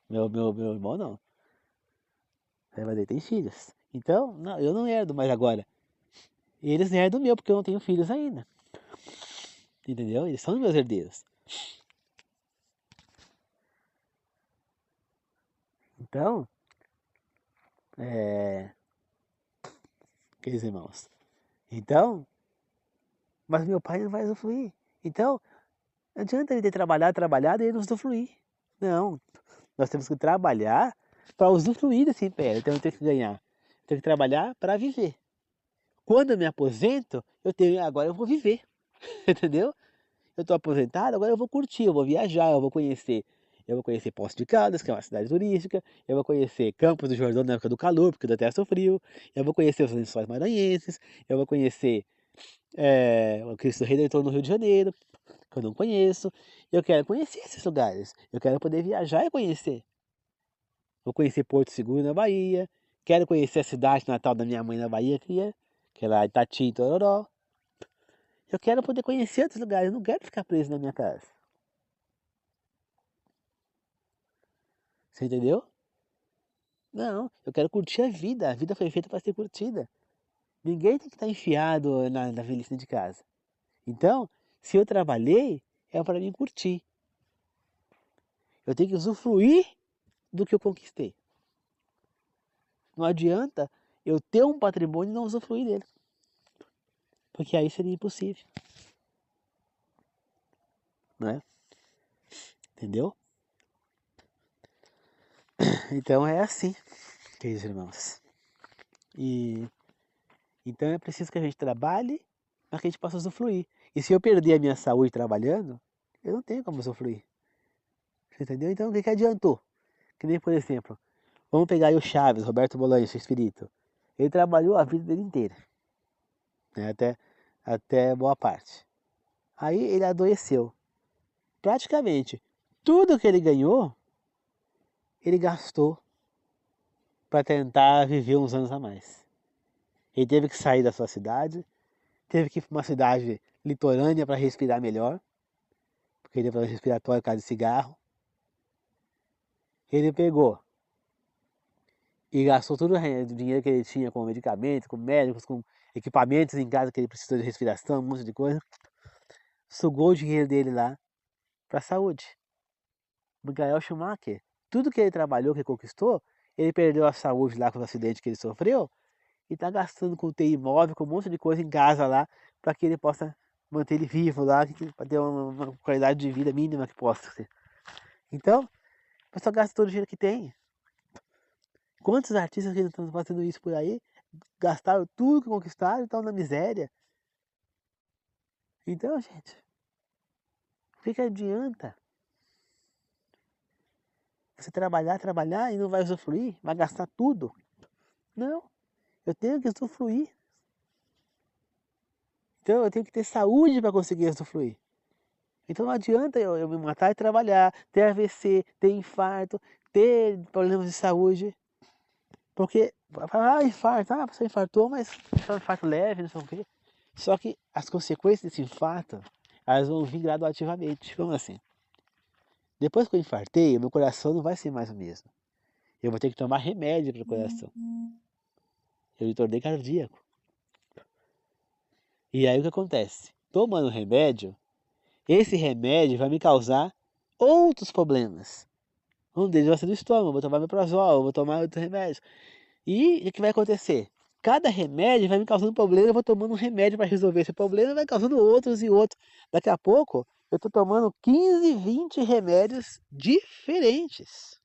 S1: Meu irmão não. Mas ele tem filhos. Então, não, eu não herdo mais agora. Eles herdam o meu, porque eu não tenho filhos ainda. Entendeu? Eles são os meus herdeiros. Então, aqueles irmãos. Então, mas meu pai não vai usufruir. Então, não adianta ele ter trabalhado e ele não usufruir. Não. Nós temos que trabalhar para usufruir desse império. Então eu tenho que ganhar. Eu tenho que trabalhar para viver. Quando eu me aposento, agora eu vou viver. Entendeu? Eu estou aposentado, agora eu vou curtir, eu vou viajar, eu vou conhecer. Eu vou conhecer Poços de Caldas, que é uma cidade turística. Eu vou conhecer Campos do Jordão na época do calor, porque eu detesto o frio. Eu vou conhecer os Lençóis Maranhenses. Eu vou conhecer o Cristo Redentor no Rio de Janeiro, que eu não conheço. Eu quero conhecer esses lugares. Eu quero poder viajar e conhecer. Vou conhecer Porto Seguro na Bahia. Quero conhecer a cidade natal da minha mãe na Bahia, que é lá Itati e Tororó. Eu quero poder conhecer outros lugares. Eu não quero ficar preso na minha casa. Você entendeu? Não, eu quero curtir a vida. A vida foi feita para ser curtida. Ninguém tem que estar enfiado na velhice de casa. Então, se eu trabalhei, é para mim curtir. Eu tenho que usufruir do que eu conquistei. Não adianta eu ter um patrimônio e não usufruir dele. Porque aí seria impossível. Não é? Entendeu? Então é assim, queridos irmãos. E então é preciso que a gente trabalhe para que a gente possa usufruir. E se eu perder a minha saúde trabalhando, eu não tenho como usufruir. Você entendeu? Então o que adiantou? Que nem, por exemplo, vamos pegar aí o Chaves, Roberto Bolanhos, seu espírito. Ele trabalhou a vida dele inteira, né? Até boa parte. Aí ele adoeceu. Praticamente tudo que ele ganhou, ele gastou para tentar viver uns anos a mais. Ele teve que sair da sua cidade, teve que ir para uma cidade litorânea para respirar melhor, porque ele teve problema respiratório por causa de cigarro. Ele pegou e gastou todo o dinheiro que ele tinha com medicamentos, com médicos, com equipamentos em casa que ele precisou de respiração, um monte de coisa. Sugou o dinheiro dele lá para a saúde. Michael Schumacher, tudo que ele trabalhou, que ele conquistou, ele perdeu a saúde lá com o acidente que ele sofreu e está gastando com UTI móvel, com um monte de coisa em casa lá, para que ele possa manter ele vivo lá, para ter uma qualidade de vida mínima que possa ter. Então, a pessoa gasta todo o dinheiro que tem. Quantos artistas que estão fazendo isso por aí, gastaram tudo que conquistaram e estão na miséria? Então, gente, o que adianta você trabalhar e não vai usufruir? Vai gastar tudo? Não, eu tenho que usufruir. Então eu tenho que ter saúde para conseguir usufruir. Então não adianta eu me matar e trabalhar, ter AVC, ter infarto, ter problemas de saúde. Porque, infarto, você infartou, mas foi um infarto leve, não sei o quê. Só que as consequências desse infarto, elas vão vir gradativamente. Vamos assim. Depois que eu infartei, meu coração não vai ser mais o mesmo. Eu vou ter que tomar remédio para o coração. Eu me tornei cardíaco. E aí o que acontece? Tomando remédio, esse remédio vai me causar outros problemas. Um deles vai ser do estômago, vou tomar meprazol, vou tomar outro remédio. E o que vai acontecer? Cada remédio vai me causando problema, eu vou tomando um remédio para resolver esse problema e vai causando outros e outros. Daqui a pouco, eu estou tomando 15, 20 remédios diferentes.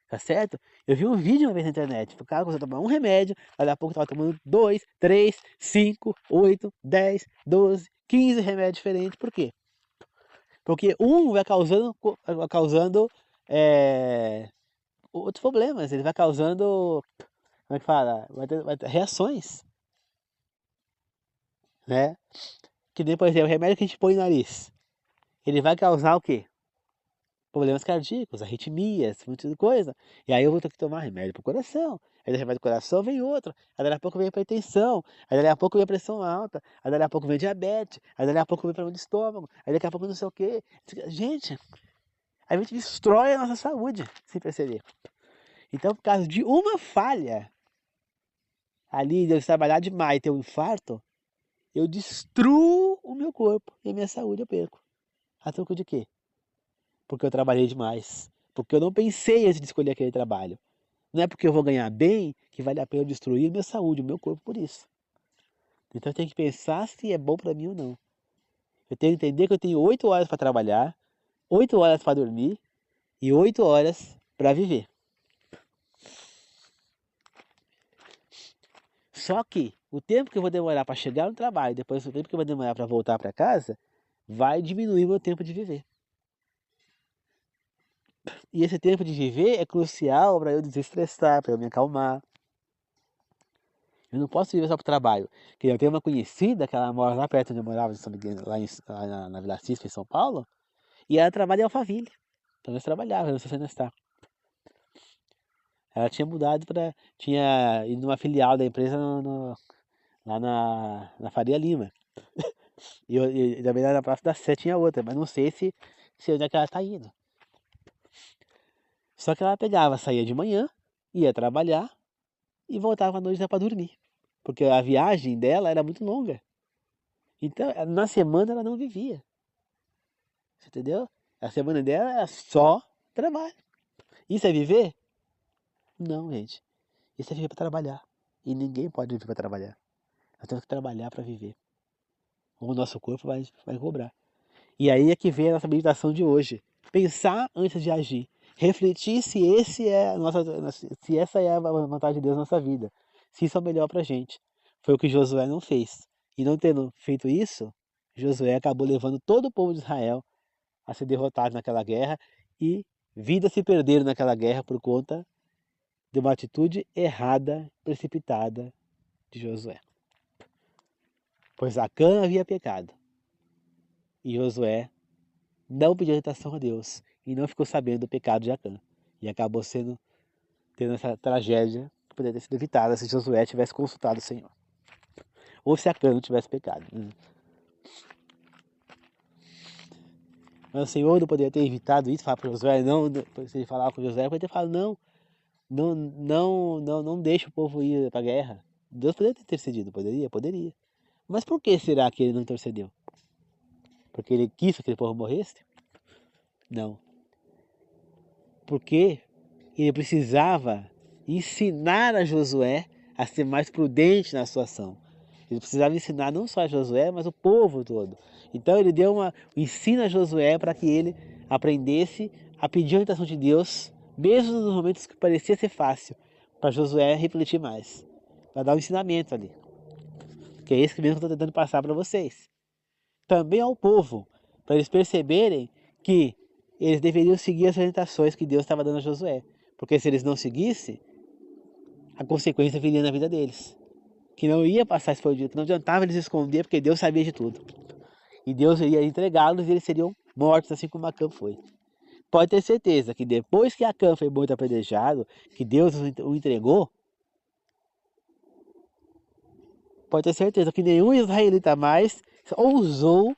S1: Tá certo? Eu vi um vídeo uma vez na internet. O cara começou a tomar um remédio, daqui a pouco estava tomando 2, 3, 5, 8, 10, 12, 15 remédios diferentes. Por quê? Porque um vai causando outros problemas. Ele vai causando, como é que fala? Vai ter reações, né? Que nem, por exemplo, o remédio que a gente põe no nariz. Ele vai causar o quê? problemas cardíacos, arritmias, muita coisa. E aí eu vou ter que tomar remédio pro coração. Aí do remédio do coração vem outro. Aí daqui a pouco vem hipertensão. Aí daqui a pouco vem a pressão alta. Aí daqui a pouco vem diabetes. Aí daqui a pouco vem problema de estômago. Aí daqui a pouco não sei o quê. Gente, a gente destrói a nossa saúde, sem perceber. Então, por causa de uma falha ali, de eu trabalhar demais e ter um infarto, eu destruo o meu corpo e a minha saúde eu perco. A troco de quê? Porque eu trabalhei demais. Porque eu não pensei antes de escolher aquele trabalho. Não é porque eu vou ganhar bem que vale a pena eu destruir a minha saúde, o meu corpo por isso. Então eu tenho que pensar se é bom para mim ou não. Eu tenho que entender que eu tenho 8 horas para trabalhar, 8 horas para dormir e 8 horas para viver. Só que o tempo que eu vou demorar para chegar no trabalho, depois o tempo que eu vou demorar para voltar para casa, vai diminuir meu tempo de viver. E esse tempo de viver é crucial para eu desestressar, para eu me acalmar. Eu não posso viver só para o trabalho. Porque eu tenho uma conhecida que ela mora lá perto onde eu morava, lá na Vila Cisca, em São Paulo, e ela trabalha em Alphaville. Então nós trabalhávamos, não sei se ainda está. Ela tinha mudado para. Tinha ido numa filial da empresa lá na Faria Lima. E também lá na Praça da Sé tinha outra, mas não sei se onde é que ela está indo. Só que ela pegava, saía de manhã, ia trabalhar e voltava à noite para dormir. Porque a viagem dela era muito longa. Então, na semana ela não vivia. Você entendeu? A semana dela era só trabalho. Isso é viver? Não, gente. Isso é viver para trabalhar. E ninguém pode viver para trabalhar. Nós temos que trabalhar para viver. O nosso corpo vai cobrar. E aí é que vem a nossa meditação de hoje. Pensar antes de agir. Refletir se essa é a vontade de Deus na nossa vida. Se isso é o melhor para a gente. Foi o que Josué não fez. E não tendo feito isso, Josué acabou levando todo o povo de Israel a ser derrotado naquela guerra e vidas se perderam naquela guerra por conta de uma atitude errada, precipitada de Josué. Pois Acã havia pecado e Josué não pediu orientação a Deus e não ficou sabendo do pecado de Acã. E acabou tendo essa tragédia que poderia ter sido evitada se Josué tivesse consultado o Senhor. Ou se Acã não tivesse pecado. Mas o Senhor não poderia ter evitado isso, falar para Josué, não, se ele falava com Josué, ele poderia ter falado, não deixa o povo ir para a guerra. Deus poderia ter intercedido, poderia? Poderia. Mas por que será que ele não intercedeu? Porque ele quis que aquele povo morresse? Não. Porque ele precisava ensinar a Josué a ser mais prudente na sua ação. Ele precisava ensinar não só a Josué, mas o povo todo. Então ele deu um ensino a Josué para que ele aprendesse a pedir a orientação de Deus, mesmo nos momentos que parecia ser fácil, para Josué refletir mais, para dar um ensinamento ali. Que é esse mesmo que eu estou tentando passar para vocês. Também ao povo, para eles perceberem que eles deveriam seguir as orientações que Deus estava dando a Josué. Porque se eles não seguissem, a consequência viria na vida deles. Que não ia passar explodido, que não adiantava eles esconder, porque Deus sabia de tudo. E Deus iria entregá-los e eles seriam mortos, assim como Acã foi. Pode ter certeza que depois que Acã foi morto apedrejado, que Deus o entregou, pode ter certeza que nenhum israelita mais ousou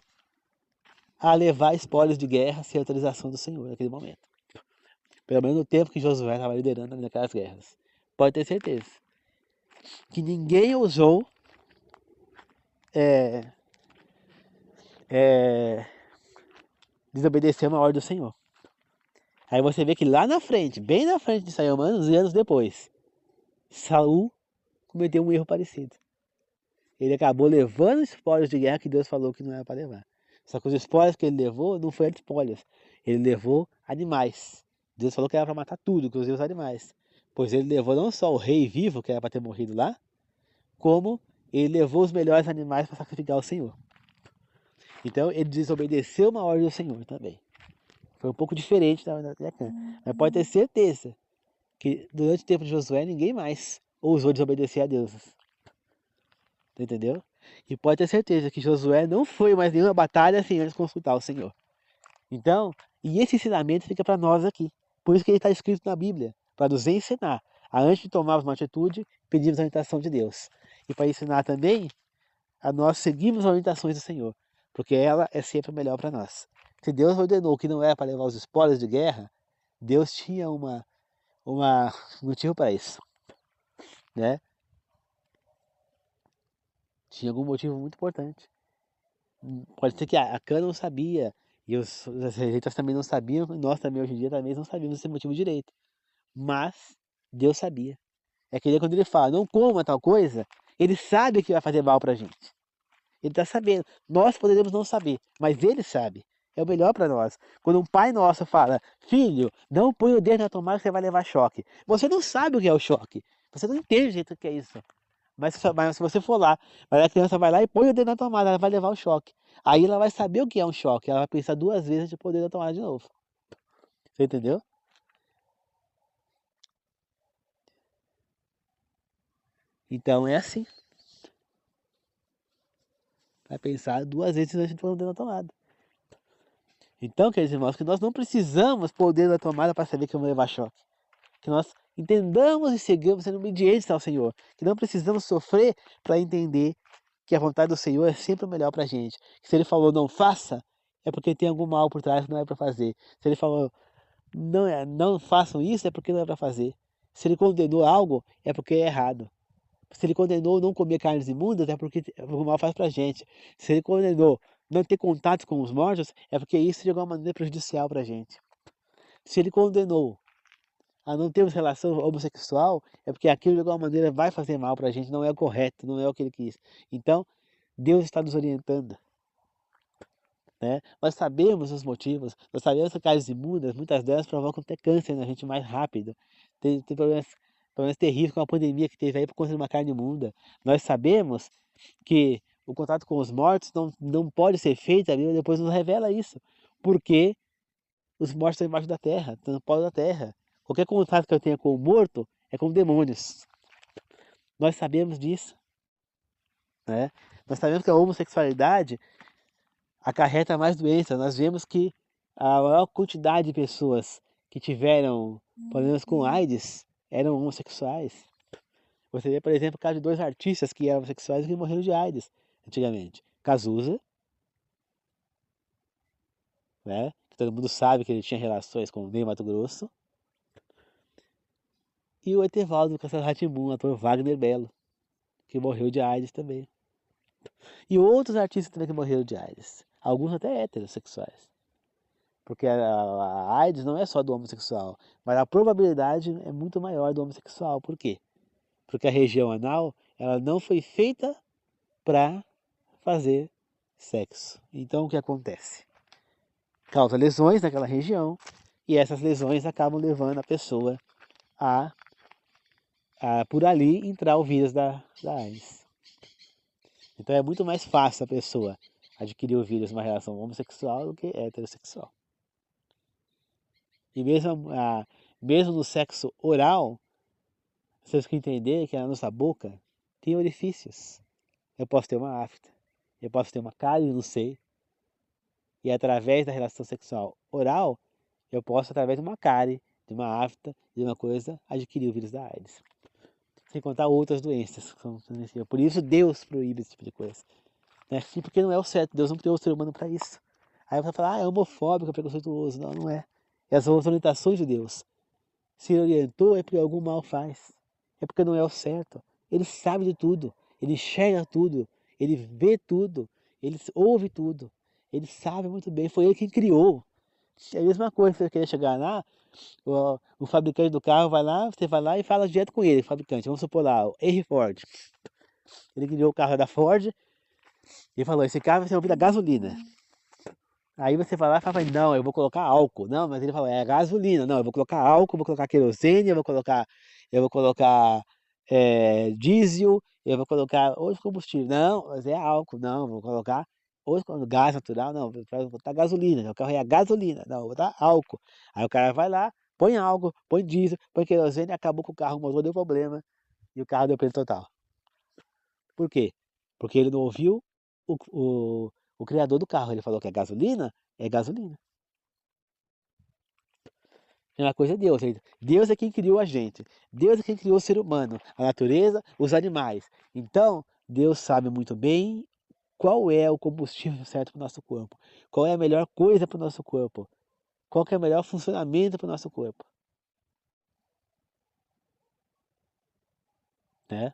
S1: a levar espólios de guerra sem autorização do Senhor naquele momento. Pelo menos no tempo que Josué estava liderando naquelas guerras. Pode ter certeza que ninguém ousou desobedecer uma ordem do Senhor. Aí você vê que lá na frente, bem na frente de Saul, uns anos depois, Saul cometeu um erro parecido. Ele acabou levando espólios de guerra que Deus falou que não era para levar. Só que os espólios que ele levou não foram espólios. Ele levou animais. Deus falou que era para matar tudo, inclusive os animais. Pois ele levou não só o rei vivo, que era para ter morrido lá, como ele levou os melhores animais para sacrificar ao Senhor. Então ele desobedeceu uma ordem do Senhor também. Foi um pouco diferente da Acã. Mas pode ter certeza que durante o tempo de Josué ninguém mais ousou desobedecer a Deus. Entendeu? E pode ter certeza que Josué não foi mais nenhuma batalha sem antes consultar o Senhor. Então, E esse ensinamento fica para nós aqui. Por isso que ele está escrito na Bíblia, para nos ensinar a antes de tomarmos uma atitude, pedirmos a orientação de Deus. E para ensinar também a nós seguirmos as orientações do Senhor, porque ela é sempre melhor para nós. Se Deus ordenou que não era para levar os espólios de guerra, Deus tinha uma motivo para isso, né? Tinha algum motivo muito importante. Pode ser que a Cã não sabia, e os israelitas também não sabiam, e nós também hoje em dia também não sabíamos esse motivo direito. Mas Deus sabia. É que quando ele fala, não coma tal coisa, ele sabe que vai fazer mal pra gente. Ele está sabendo. Nós poderíamos não saber, mas ele sabe. É o melhor para nós. Quando um pai nosso fala, filho, não põe o dedo na tomada que você vai levar choque. Você não sabe o que é o choque. Você não entende o jeito que é isso. Mas se você for lá, a criança vai lá e põe o dedo na tomada, ela vai levar o choque. Aí ela vai saber o que é um choque. Ela vai pensar duas vezes de pôr o dedo na tomada de novo. Você entendeu? Então é assim. Vai pensar duas vezes antes de pôr o dedo na tomada. Então, queridos irmãos, que nós não precisamos pôr o dedo na tomada para saber que vamos levar choque. Que nós entendamos e sigamos sendo obedientes ao Senhor. Que não precisamos sofrer para entender que a vontade do Senhor é sempre o melhor para a gente. Que se Ele falou não faça, é porque tem algum mal por trás que não é para fazer. Se Ele falou não façam isso, é porque não é para fazer. Se Ele condenou algo, é porque é errado. Se Ele condenou não comer carnes imundas, é porque o mal faz para a gente. Se Ele condenou não ter contato com os mortos, é porque isso de alguma maneira é prejudicial para a gente. Se Ele condenou a não termos relação homossexual, é porque aquilo de alguma maneira vai fazer mal para a gente, não é o correto, não é o que ele quis. Então, Deus está nos orientando, né? Nós sabemos os motivos, nós sabemos que carnes imundas, muitas delas provocam até câncer na gente mais rápido. Tem problemas terríveis com a pandemia que teve aí por conta de uma carne imunda. Nós sabemos que o contato com os mortos não pode ser feito, a Bíblia depois nos revela isso, porque os mortos estão embaixo da terra, estão no pó da terra. Qualquer contato que eu tenha com o morto é com demônios. Nós sabemos disso, né? Nós sabemos que a homossexualidade acarreta mais doenças. Nós vemos que a maior quantidade de pessoas que tiveram problemas com AIDS eram homossexuais. Você vê, por exemplo, o caso de dois artistas que eram homossexuais e que morreram de AIDS antigamente. Cazuza, né? Que todo mundo sabe que ele tinha relações com o Ney Matogrosso. E o Etevaldo do Castelo Rá-Tim-Bum, o ator Wagner Belo, que morreu de AIDS também. E outros artistas também que morreram de AIDS. Alguns até heterossexuais. Porque a AIDS não é só do homossexual, mas a probabilidade é muito maior do homossexual. Por quê? Porque a região anal ela não foi feita para fazer sexo. Então o que acontece? Causa lesões naquela região e essas lesões acabam levando a pessoa a por ali entrar o vírus da AIDS. Então é muito mais fácil a pessoa adquirir o vírus numa relação homossexual do que heterossexual. E mesmo no sexo oral, você tem que entender que a nossa boca tem orifícios. Eu posso ter uma afta, eu posso ter uma cárie no seio, e através da relação sexual oral, eu posso, através de uma cárie, de uma afta, de uma coisa, adquirir o vírus da AIDS. Sem contar outras doenças. Por isso Deus proíbe esse tipo de coisa. Né? Porque não é o certo, Deus não criou o ser humano para isso. Aí você vai falar, é homofóbico, é preconceituoso. Não, não é. Essas são as orientações de Deus. Se ele orientou, é porque algum mal faz. É porque não é o certo. Ele sabe de tudo. Ele enxerga tudo. Ele vê tudo. Ele ouve tudo. Ele sabe muito bem. Foi ele quem criou. É a mesma coisa, você querer chegar lá, o fabricante do carro vai lá, você vai lá e fala direto com ele, o fabricante. Vamos supor lá, o Henry Ford. Ele criou o carro da Ford e falou, esse carro vai ser movido a gasolina. Aí você vai lá e fala, não, eu vou colocar álcool. Não, mas ele falou, é gasolina. Não, eu vou colocar álcool, vou colocar querosene, eu vou colocar diesel, eu vou colocar outro combustível. Não, mas é álcool. Não, vou colocar outro gás natural. Não, vou botar gasolina. O carro é a gasolina. Não, vou botar álcool. Aí o cara vai lá, põe álcool, põe diesel, põe querosene, acabou com o carro, o motor deu problema e o carro deu preço total. Por quê? Porque ele não ouviu o, o, o criador do carro. Ele falou que é gasolina, é gasolina. Mesma coisa é Deus. Deus é quem criou a gente. Deus é quem criou o ser humano, a natureza, os animais. Então, Deus sabe muito bem qual é o combustível certo para o nosso corpo. Qual é a melhor coisa para o nosso corpo. Qual que é o melhor funcionamento para o nosso corpo. Né?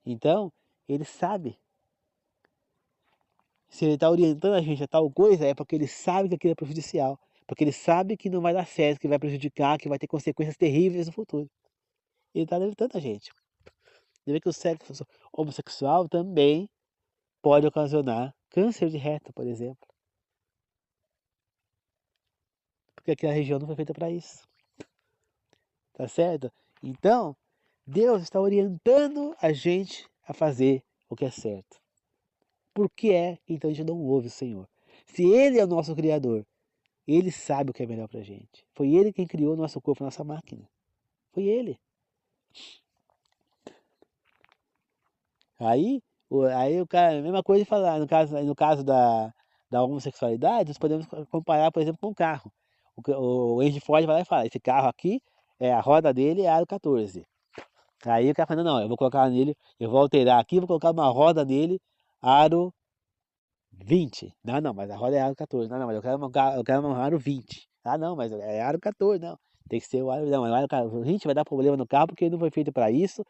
S1: Então, Ele sabe. Se Ele está orientando a gente a tal coisa, é porque Ele sabe que aquilo é prejudicial. Porque Ele sabe que não vai dar certo, que vai prejudicar, que vai ter consequências terríveis no futuro. Ele está orientando a gente. Você vê que o sexo homossexual também pode ocasionar câncer de reto, por exemplo. Porque aquela região não foi feita para isso. Tá certo? Então, Deus está orientando a gente a fazer o que é certo. Por que é que então a gente não ouve o Senhor? Se Ele é o nosso Criador, Ele sabe o que é melhor pra gente. Foi Ele quem criou o nosso corpo, a nossa máquina. Foi Ele. Aí o cara, a mesma coisa de falar, no caso da homossexualidade, nós podemos comparar, por exemplo, com o carro. O Henry Ford vai lá e fala, esse carro aqui, a roda dele é aro 14. Aí o cara fala, não, eu vou colocar nele, eu vou alterar aqui, vou colocar uma roda nele, aro 20. Não, não, mas a roda é aro 14. Não, não, mas eu quero uma aro 20. Ah, não, mas é aro 14, não. Tem que ser o aro, não, mas o aro 20 vai dar problema no carro porque ele não foi feito para isso.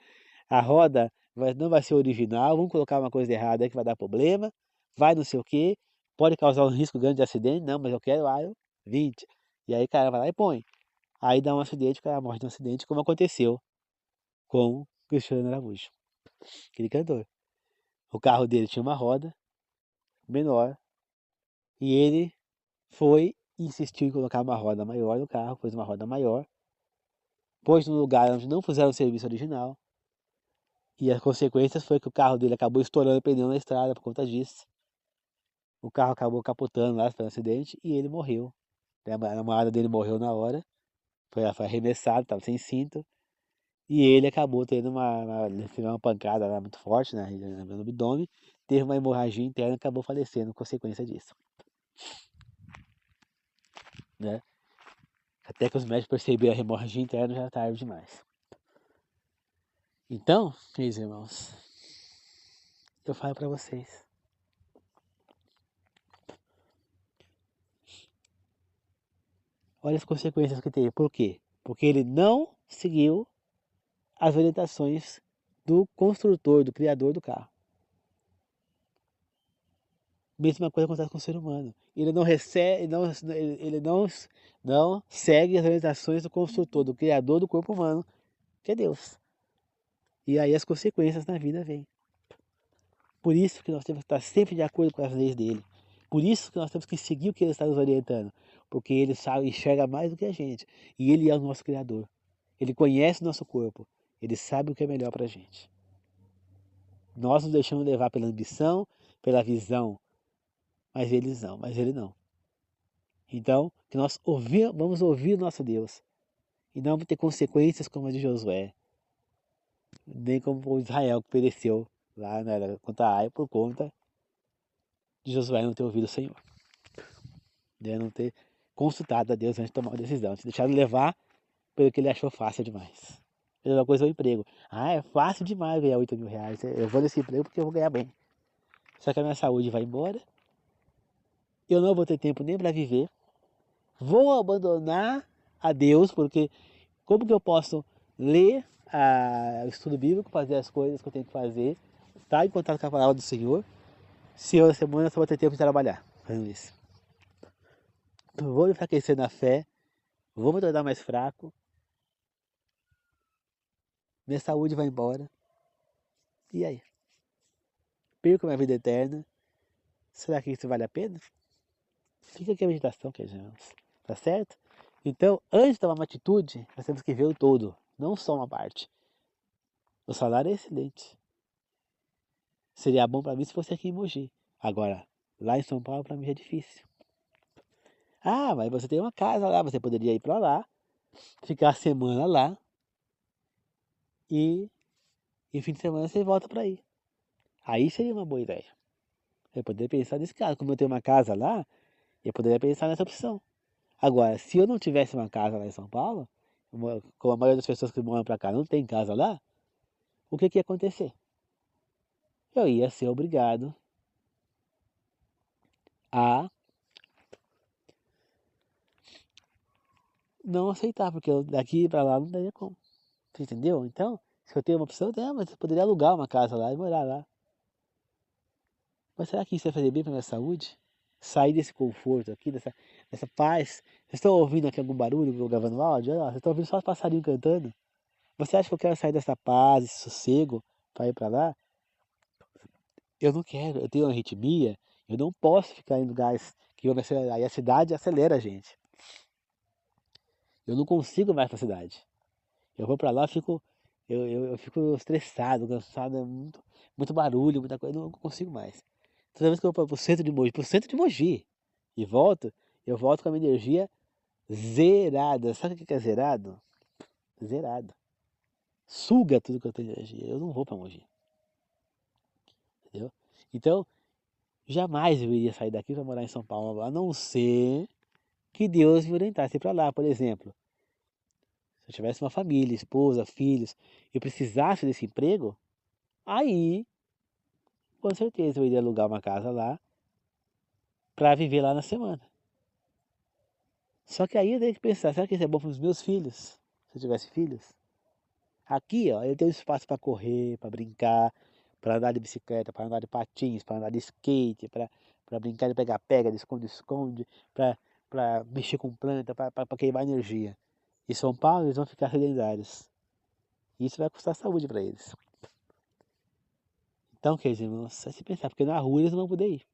S1: A roda não vai ser original, vamos colocar uma coisa errada aí que vai dar problema, vai não sei o que, pode causar um risco grande de acidente, não, mas eu quero aro 20. E aí o cara vai lá e põe. Aí dá um acidente, o cara morre de um acidente, como aconteceu com Cristiano Araújo, aquele cantor. O carro dele tinha uma roda menor e ele foi e insistiu em colocar uma roda maior no carro, pôs uma roda maior, pôs num lugar onde não fizeram o serviço original. E as consequências foi que o carro dele acabou estourando o pneu na estrada por conta disso. O carro acabou capotando lá, foi um acidente, e ele morreu. A namorada dele morreu na hora, foi arremessado, estava sem cinto, e ele acabou tendo uma pancada lá muito forte no abdômen, teve uma hemorragia interna e acabou falecendo consequência disso. Né? Até que os médicos perceberam a hemorragia interna já era tarde demais. Então, meus irmãos, eu falo para vocês, olha as consequências que teve. Por quê? Porque ele não seguiu as orientações do construtor, do criador do carro. Mesma coisa acontece com o ser humano. Ele não recebe, ele não segue as orientações do construtor, do criador do corpo humano, que é Deus. E aí as consequências na vida vêm. Por isso que nós temos que estar sempre de acordo com as leis dele. Por isso que nós temos que seguir o que ele está nos orientando. Porque ele sabe, enxerga mais do que a gente. E ele é o nosso criador. Ele conhece o nosso corpo. Ele sabe o que é melhor para a gente. Nós nos deixamos levar pela ambição, pela visão. Mas ele não. Então, que nós vamos ouvir o nosso Deus. E não ter consequências como a de Josué. Nem como o Israel que pereceu lá contra a Ai por conta de Josué não ter ouvido o Senhor. De não ter consultado a Deus antes de tomar uma decisão. Se deixado levar pelo que ele achou fácil demais. A mesma coisa é o emprego. Ah, é fácil demais ganhar 8 mil reais. Eu vou nesse emprego porque eu vou ganhar bem. Só que a minha saúde vai embora. Eu não vou ter tempo nem para viver. Vou abandonar a Deus, porque como que eu posso ler o estudo bíblico, fazer as coisas que eu tenho que fazer, estar em contato com a palavra do Senhor, se eu na semana só vou ter tempo de trabalhar fazendo isso? Vou me enfraquecer na fé, vou me tornar mais fraco, minha saúde vai embora. E aí? Perco minha vida eterna? Será que isso vale a pena? Fica aqui a meditação, queridos irmãos. Tá certo? Então, antes de tomar uma atitude, nós temos que ver o todo, não só uma parte. O salário é excelente. Seria bom para mim se fosse aqui em Mogi. Agora, lá em São Paulo, para mim é difícil. Ah, mas você tem uma casa lá, você poderia ir para lá, ficar a semana lá e fim de semana você volta para aí. Aí seria uma boa ideia. Eu poderia pensar nesse caso. Como eu tenho uma casa lá, eu poderia pensar nessa opção. Agora, se eu não tivesse uma casa lá em São Paulo, como a maioria das pessoas que moram para cá não tem casa lá, o que ia acontecer? Eu ia ser obrigado a não aceitar, porque daqui para lá não daria como. Você entendeu? Então, se eu tenho uma opção, mas eu poderia alugar uma casa lá e morar lá. Mas será que isso vai fazer bem para minha saúde? Sair desse conforto aqui, dessa paz. Vocês estão ouvindo aqui algum barulho que eu tô gravando áudio? Olha lá, vocês estão ouvindo só os passarinhos cantando? Você acha que eu quero sair dessa paz, desse sossego, para ir para lá? Eu não quero, eu tenho uma arritmia, eu não posso ficar em lugares que vão me acelerar. E a cidade acelera a gente. Eu não consigo mais para a cidade. Eu vou para lá, eu fico estressado, cansado, é muito barulho, muita coisa, eu não consigo mais. Toda vez que eu vou para o centro de Mogi, e volto, eu volto com a minha energia zerada. Sabe o que é zerado? Zerado. Suga tudo que eu tenho de energia. Eu não vou para Mogi, entendeu? Então, jamais eu iria sair daqui para morar em São Paulo, a não ser que Deus me orientasse para lá, por exemplo. Se eu tivesse uma família, esposa, filhos, e precisasse desse emprego, aí, com certeza, eu iria alugar uma casa lá para viver lá na semana. Só que aí eu tenho que pensar, será que isso é bom para os meus filhos? Se eu tivesse filhos? Aqui, ó, eu tenho espaço para correr, para brincar, para andar de bicicleta, para andar de patins, para andar de skate, para brincar de pega-pega, de esconde-esconde, para mexer com planta, para queimar energia. Em São Paulo, eles vão ficar sedentários. Isso vai custar saúde para eles. Então, quer dizer, irmãos, é se pensar, porque na rua eles não vão poder ir.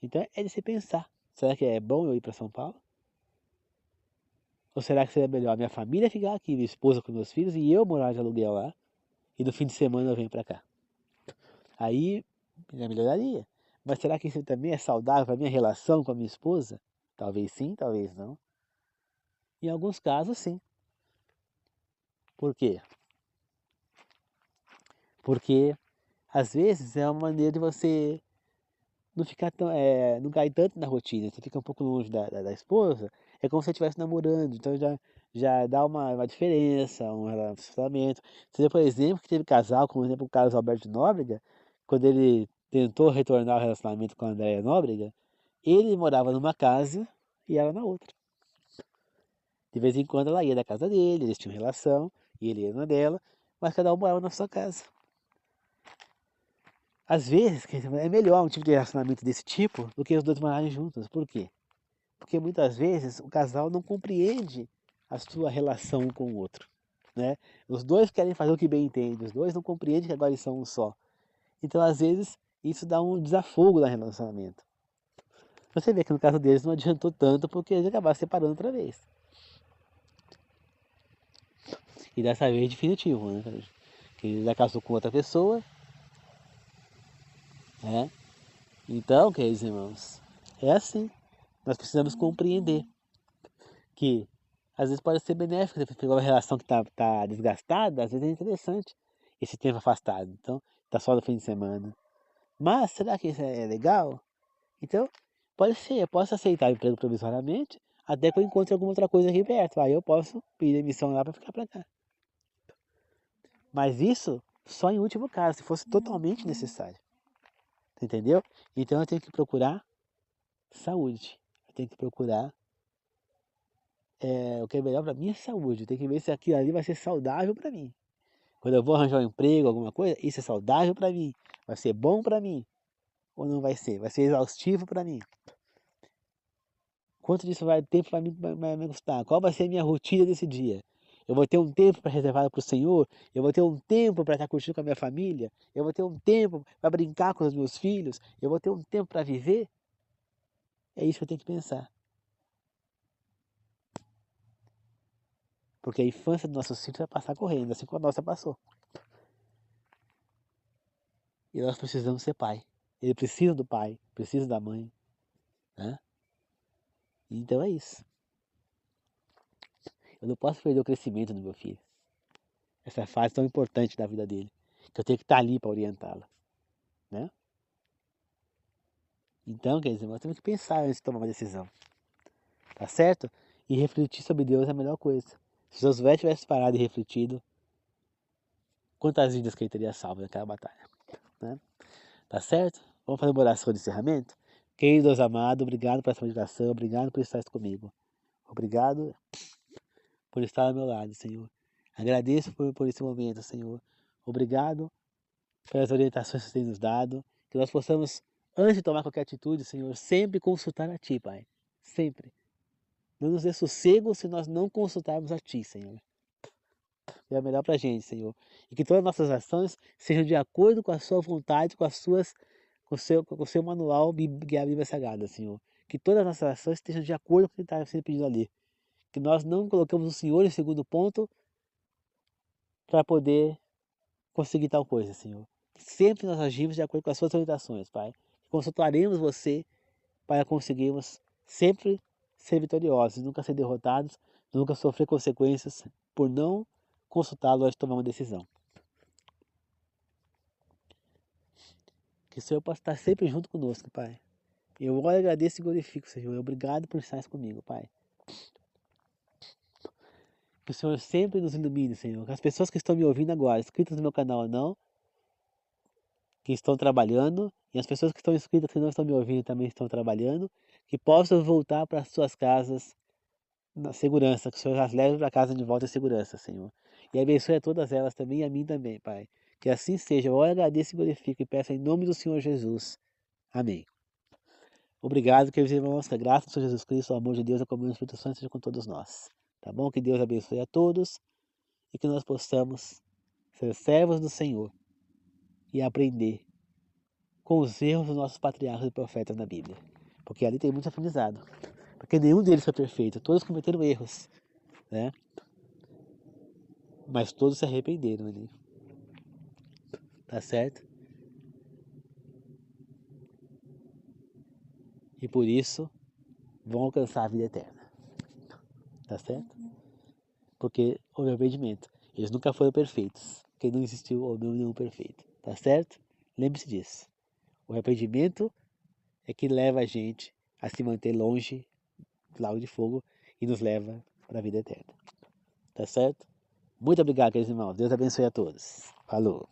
S1: Então é de se pensar. Será que é bom eu ir para São Paulo? Ou será que seria melhor minha família ficar aqui, minha esposa com meus filhos, e eu morar de aluguel lá, e no fim de semana eu venho para cá? Aí já melhoraria. Mas será que isso também é saudável para minha relação com a minha esposa? Talvez sim, talvez não. Em alguns casos, sim. Por quê? Porque às vezes é uma maneira de você não ficar tão, não cair tanto na rotina. Você fica um pouco longe da esposa, é como se você estivesse namorando. Então já dá uma diferença, um relacionamento. Você vê, por exemplo, que teve casal, como por exemplo o Carlos Alberto Nóbrega, quando ele tentou retornar ao relacionamento com a Andréia Nóbrega, ele morava numa casa e ela na outra. De vez em quando ela ia da casa dele, eles tinham relação, e ele ia na dela, mas cada um morava na sua casa. Às vezes, é melhor um tipo de relacionamento desse tipo do que os dois morarem juntos. Por quê? Porque muitas vezes o casal não compreende a sua relação um com o outro, né? Os dois querem fazer o que bem entende, os dois não compreendem que agora eles são um só. Então, às vezes, isso dá um desafogo no relacionamento. Você vê que no caso deles não adiantou tanto porque eles acabaram se separando outra vez. E dessa vez definitivo, né? Que ele já casou com outra pessoa, né? Então, queridos irmãos, é assim. Nós precisamos compreender que às vezes pode ser benéfico, você pegar uma relação que tá desgastada, às vezes é interessante esse tempo afastado. Então, tá só no fim de semana. Mas será que isso é legal? Então, pode ser, eu posso aceitar o emprego provisoriamente, até que eu encontre alguma outra coisa aqui perto. Aí eu posso pedir demissão lá para ficar para cá. Mas isso só em último caso, se fosse totalmente necessário. Entendeu? Então eu tenho que procurar saúde. Eu tenho que procurar o que é melhor para minha saúde. Eu tenho que ver se aquilo ali vai ser saudável para mim. Quando eu vou arranjar um emprego, alguma coisa, isso é saudável para mim. Vai ser bom para mim. Ou não vai ser? Vai ser exaustivo para mim. Quanto disso tempo vai me custar? Qual vai ser a minha rotina desse dia? Eu vou ter um tempo para reservar para o Senhor? Eu vou ter um tempo para estar curtindo com a minha família? Eu vou ter um tempo para brincar com os meus filhos? Eu vou ter um tempo para viver? É isso que eu tenho que pensar. Porque a infância dos nossos filhos vai passar correndo, assim como a nossa passou. E nós precisamos ser pai. Ele precisa do pai, precisa da mãe, né? Então é isso. Eu não posso perder o crescimento do meu filho. Essa fase tão importante da vida dele, que eu tenho que estar ali para orientá-la, né? Então, quer dizer, nós temos que pensar antes de tomar uma decisão. tá certo? E refletir sobre Deus é a melhor coisa. Se Josué tivesse parado e refletido, quantas vidas que ele teria salvo naquela batalha, né? Tá certo? Vamos fazer uma oração de encerramento? Querido Deus amado, obrigado por essa meditação, obrigado por estar comigo. Obrigado por estar ao meu lado, Senhor. Agradeço por esse momento, Senhor. Obrigado pelas orientações que você tem nos dado, que nós possamos, antes de tomar qualquer atitude, Senhor, sempre consultar a Ti, Pai. Sempre. Não nos dê sossego se nós não consultarmos a Ti, Senhor. É o melhor para a gente, Senhor. E que todas as nossas ações sejam de acordo com a Sua vontade, com o seu manual, que é a Bíblia Sagrada, Senhor. Que todas as nossas ações estejam de acordo com o que está sendo pedido ali. Que nós não colocamos o Senhor em segundo ponto para poder conseguir tal coisa, Senhor. Que sempre nós agimos de acordo com as Suas orientações, Pai. Consultaremos você para conseguirmos sempre ser vitoriosos, nunca ser derrotados, nunca sofrer consequências por não consultá-lo antes de tomar uma decisão. Que o Senhor possa estar sempre junto conosco, Pai. Eu oro, agradeço e glorifico, Senhor. Obrigado por estar comigo, Pai. Que o Senhor sempre nos ilumine, Senhor. Que as pessoas que estão me ouvindo agora, inscritas no meu canal ou não, que estão trabalhando, e as pessoas que estão inscritas que não estão me ouvindo também estão trabalhando, que possam voltar para suas casas na segurança, que o Senhor as leve para casa de volta em segurança, Senhor. E abençoe a todas elas também e a mim também, Pai. Que assim seja. Eu agradeço e glorifico e peço em nome do Senhor Jesus. Amém. Obrigado, queridos irmãos, que a graça do Senhor Jesus Cristo, o amor de Deus e a comunhão do Espírito Santo seja com todos nós. Tá bom? Que Deus abençoe a todos e que nós possamos ser servos do Senhor e aprender com os erros dos nossos patriarcas e profetas na Bíblia. Porque ali tem muito aprendizado. Porque nenhum deles foi perfeito, todos cometeram erros, né? Mas todos se arrependeram ali. Tá certo? E por isso vão alcançar a vida eterna. Tá certo? Porque houve arrependimento. Eles nunca foram perfeitos. Porque não existiu ou não nenhum perfeito. Tá certo? Lembre-se disso. O arrependimento é que leva a gente a se manter longe do lago de fogo e nos leva para a vida eterna. Tá certo? Muito obrigado, queridos irmãos. Deus abençoe a todos. Falou.